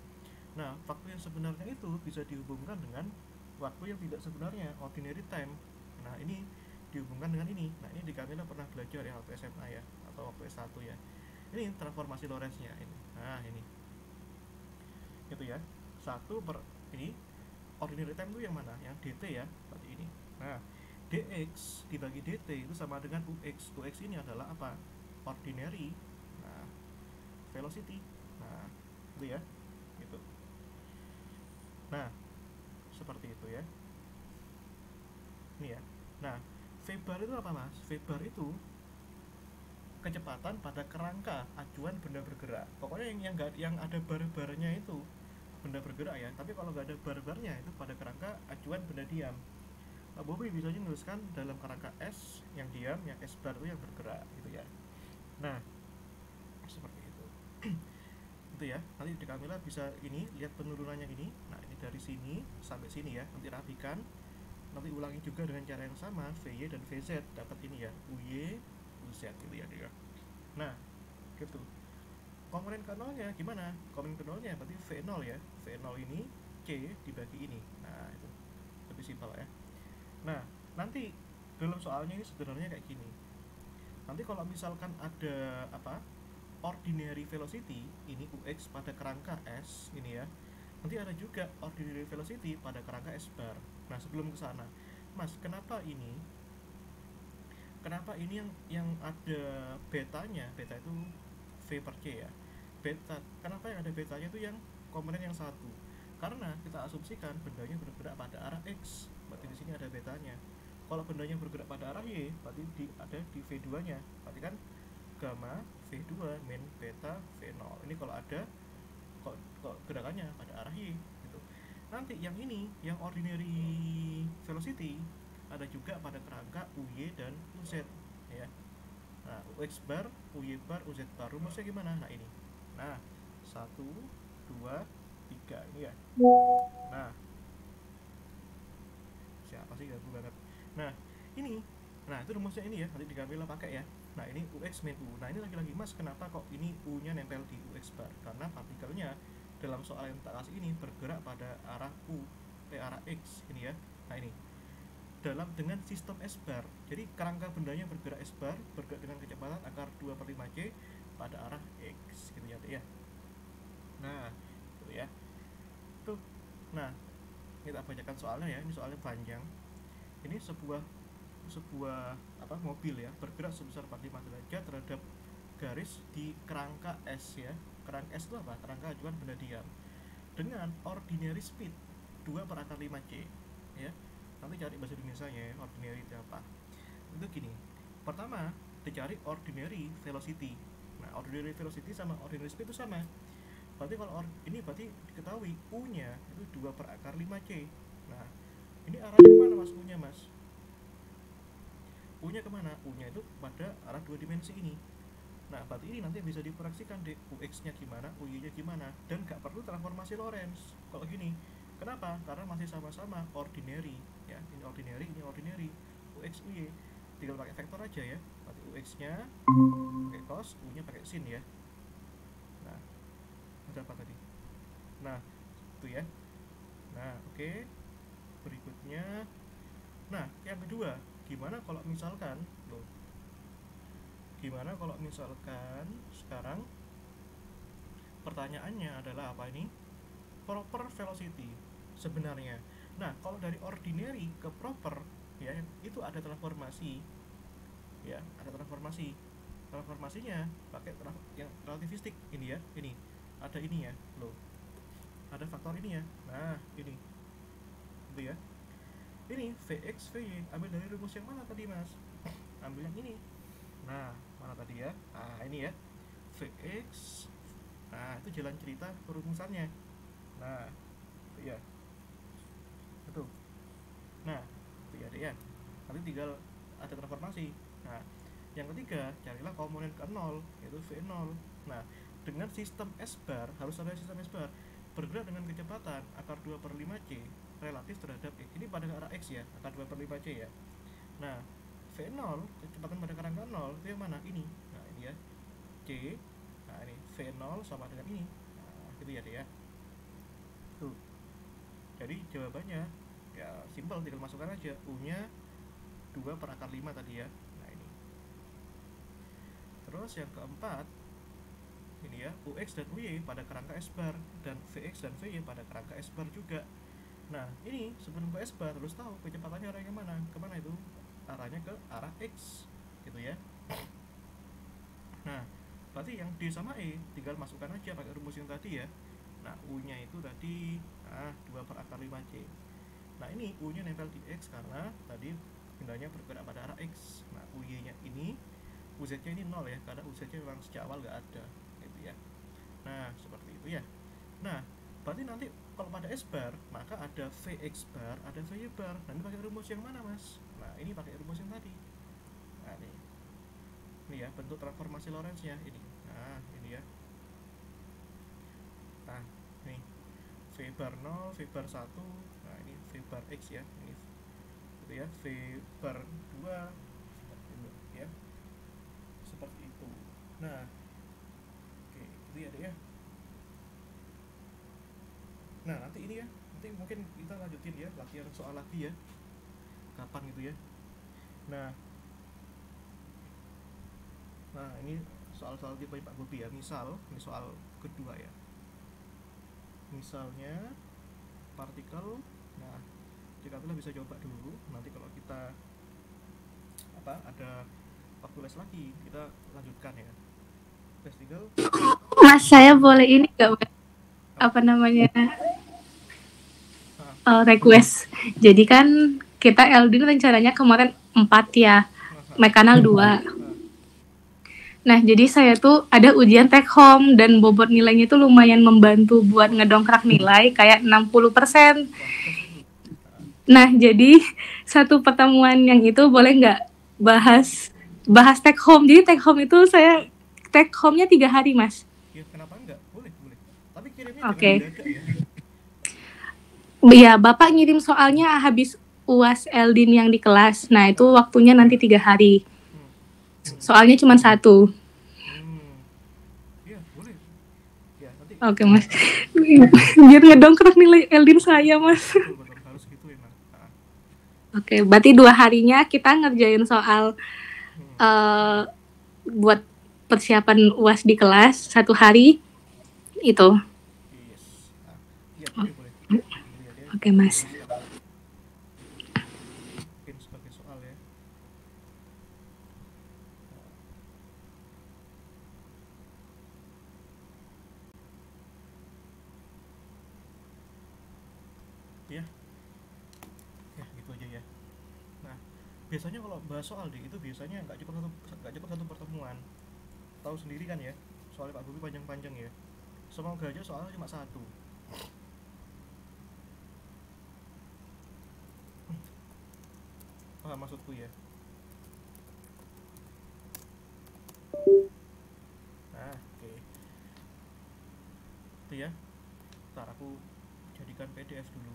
Nah waktu yang sebenarnya itu bisa dihubungkan dengan waktu yang tidak sebenarnya, ordinary time. Nah ini dihubungkan dengan ini. Nah ini di Kamila pernah belajar ya waktu SMA ya, atau waktu S1 ya. Ini transformasi Lorentz-nya ini. Nah ini itu ya, 1 per ini ordinary time itu yang mana, yang dt ya, berarti ini. Nah dx dibagi dt itu sama dengan ux. Ux ini adalah apa, ordinary velocity. Nah itu ya, gitu. Nah seperti itu ya ini ya. Nah v bar itu apa mas? V bar itu kecepatan pada kerangka acuan benda bergerak. Pokoknya yang ada bar-barnya itu benda bergerak ya, tapi kalau nggak ada bar-barnya itu pada kerangka acuan benda diam. Pak Bobi bisa menuliskan dalam kerangka S yang diam, yang S bar itu yang bergerak gitu ya. Nah seperti itu. Itu ya, nanti di Kamila bisa ini lihat penurunannya ini. Nah ini dari sini sampai sini ya, nanti rapikan, nanti ulangi juga dengan cara yang sama, Vy dan Vz dapat ini ya, Uy, Uz gitu ya dia. Nah gitu. Komponen ke 0 nya gimana? Komponen ke 0 nya berarti V0 ya, V0 ini C dibagi ini. Nah itu lebih simpel ya. Nah nanti dalam soalnya ini sebenarnya kayak gini. Nanti kalau misalkan ada apa, ordinary velocity ini ux pada kerangka S ini ya, nanti ada juga ordinary velocity pada kerangka S bar. Nah sebelum ke sana, mas kenapa ini kenapa ini yang ada betanya, beta itu V per C ya, beta, kenapa yang ada betanya itu yang komponen yang satu, karena kita asumsikan bendanya bergerak pada arah X, berarti di sini ada betanya. Kalau bendanya bergerak pada arah Y, berarti ada di V2 nya, berarti kan gamma V2 min beta V0. Ini kalau ada kok gerakannya pada arah Y gitu. Nanti yang ini, yang ordinary velocity, ada juga pada kerangka UY dan UZ ya. Nah, UX bar, UY bar, UZ bar, rumusnya gimana? Nah ini, nah 1, 2, 3 ini ya. Nah, siapa sih ganggu banget. Nah ini, nah itu rumusnya ini ya, nanti di Camilla pakai ya. Nah ini UX min U. Nah ini lagi-lagi mas, kenapa kok ini U nya nempel di UX bar? Karena partikelnya dalam soal yang tak kasih ini bergerak pada arah U, arah X ini ya. Nah ini dalam dengan sistem S bar, jadi kerangka bendanya bergerak S bar, bergerak dengan kecepatan akar 2/5C pada arah X gitu ya. Nah itu ya tuh. Nah kita bacakan soalnya ya, ini soalnya panjang. Ini sebuah mobil ya, bergerak sebesar 45 derajat terhadap garis di kerangka S ya. Kerangka S itu apa? Kerangka ajuan benda diam, dengan ordinary speed 2/5C ya. Nanti cari bahasa Indonesia ya, ordinary itu apa. Itu gini, pertama dicari ordinary velocity. Nah ordinary velocity sama ordinary speed itu sama, berarti kalau ini berarti diketahui U nya itu 2/5C. Nah ini arahnya kemana mas? U nya mas, U nya kemana? U nya itu pada arah 2 dimensi ini. Nah berarti ini nanti bisa diproyeksikan deh, UX nya gimana, UY nya gimana, dan gak perlu transformasi Lorentz kalau gini. Kenapa? Karena masih sama-sama ordinary ya, ini ordinary, UX UY tinggal pakai vektor aja ya. Berarti UX nya pakai cos, U nya pakai sin ya. Nah ada apa tadi? Nah itu ya. Nah oke. Berikutnya, nah yang kedua, gimana kalau misalkan sekarang pertanyaannya adalah apa ini? Proper velocity sebenarnya. Nah kalau dari ordinary ke proper ya, itu ada transformasi ya, ada transformasinya pakai yang relativistik ini ya. Ini ada ini ya loh, ada faktor ini ya. Nah ini itu ya, ini Vx Vy ambil dari rumus yang mana tadi mas? Ambil yang ini. Nah mana tadi ya? Nah ini ya, Vx. Nah itu jalan cerita perumusannya. Nah itu ya, betul. Nah itu ya, ya nanti tinggal ada transformasi. Nah yang ketiga, carilah komponen ke 0 yaitu V0. Nah dengan sistem S bar, harus ada sistem S bar, bergerak dengan kecepatan akar 2/5C relatif terhadap X. Ini pada arah X ya, akar 2/5C ya. Nah V0 kecepatan pada kerangka 0 itu yang mana? Ini. Nah ini ya, C. Nah ini V0 sama dengan ini. Nah gitu ya deh ya. Tuh. Jadi jawabannya ya simpel, tinggal masukkan aja U nya 2/5 tadi ya. Nah ini. Terus yang keempat ini ya, UX dan UY pada kerangka S bar, dan VX dan VY pada kerangka S bar juga. Nah ini sebelum ke S bar harus tahu kecepatannya arahnya kemana. Kemana itu? Arahnya ke arah X gitu ya. Nah berarti yang D sama E tinggal masukkan aja pakai rumus yang tadi ya. Nah U nya itu tadi 2/5C. Nah ini U nya nempel di X karena tadi bendanya bergerak pada arah X. Nah UY nya ini, UZ nya ini 0 ya, karena UZ nya memang sejak awal gak ada gitu ya. Nah seperti itu ya. Nah berarti nanti kalau pada S bar maka ada Vx bar, ada Vy bar. Nanti pakai rumus yang mana mas? Nah ini pakai rumus yang tadi. Nah ini ya, bentuk transformasi Lorentz nya ini. Nah ini ya. Nah nih V bar 0, V bar 1. Nah ini V bar X ya, ini gitu ya, V bar 2 ya, seperti itu. Nah oke itu ya deh ya. Nah nanti ini ya, nanti mungkin kita lanjutin ya latihan soal lagi ya, kapan gitu ya. Nah ini soal-soal tipe Pak Bobi ya. Misal ini soal kedua ya, misalnya partikel. Nah kita bisa coba dulu, nanti kalau kita ada waktu les lagi, kita lanjutkan ya. Les tinggal Mas, saya boleh ini nggak, Mas? apa? Apa namanya, Ah, request. Jadi kan kita LD rencananya kemarin 4 ya, Mekanal 2. ah. Nah, jadi saya tuh ada ujian take home dan bobot nilainya tuh lumayan membantu buat ngedongkrak nilai kayak 60%. Wah, gas itu. Ah, Nah, jadi satu pertemuan yang itu boleh nggak bahas bahas take home. Jadi take home itu saya take home-nya 3 hari, Mas. ya kenapa enggak? Boleh, boleh. Tapi kirimnya Oke. jangan mendadak ya. Iya, Bapak ngirim soalnya habis UAS Eldin yang di kelas. Nah, itu waktunya nanti 3 hari. Hmm. Soalnya cuma 1. Hmm. Iya, boleh. Ya, nanti Oke, Mas. Biar ngedongkrak nilai Eldin saya, Mas. betul betul harus gitu emang. Ah. Oke, berarti 2 harinya kita ngerjain soal buat persiapan UAS di kelas. 1 hari itu. Yes. Ah. Iya, boleh boleh. Dilihat ya, Oke, Mas. tuliskan mungkin sebagai soal ya. Ya, ya gitu aja ya. Nah, biasanya kalau bahas soal deh itu biasanya nggak cepat satu pertemuan. Tahu sendiri kan ya, soalnya Pak Bobi panjang-panjang ya. Semoga aja soalnya cuma satu. Paham maksudku ya? Nah, oke. Itu ya. Ntar aku jadikan PDF dulu.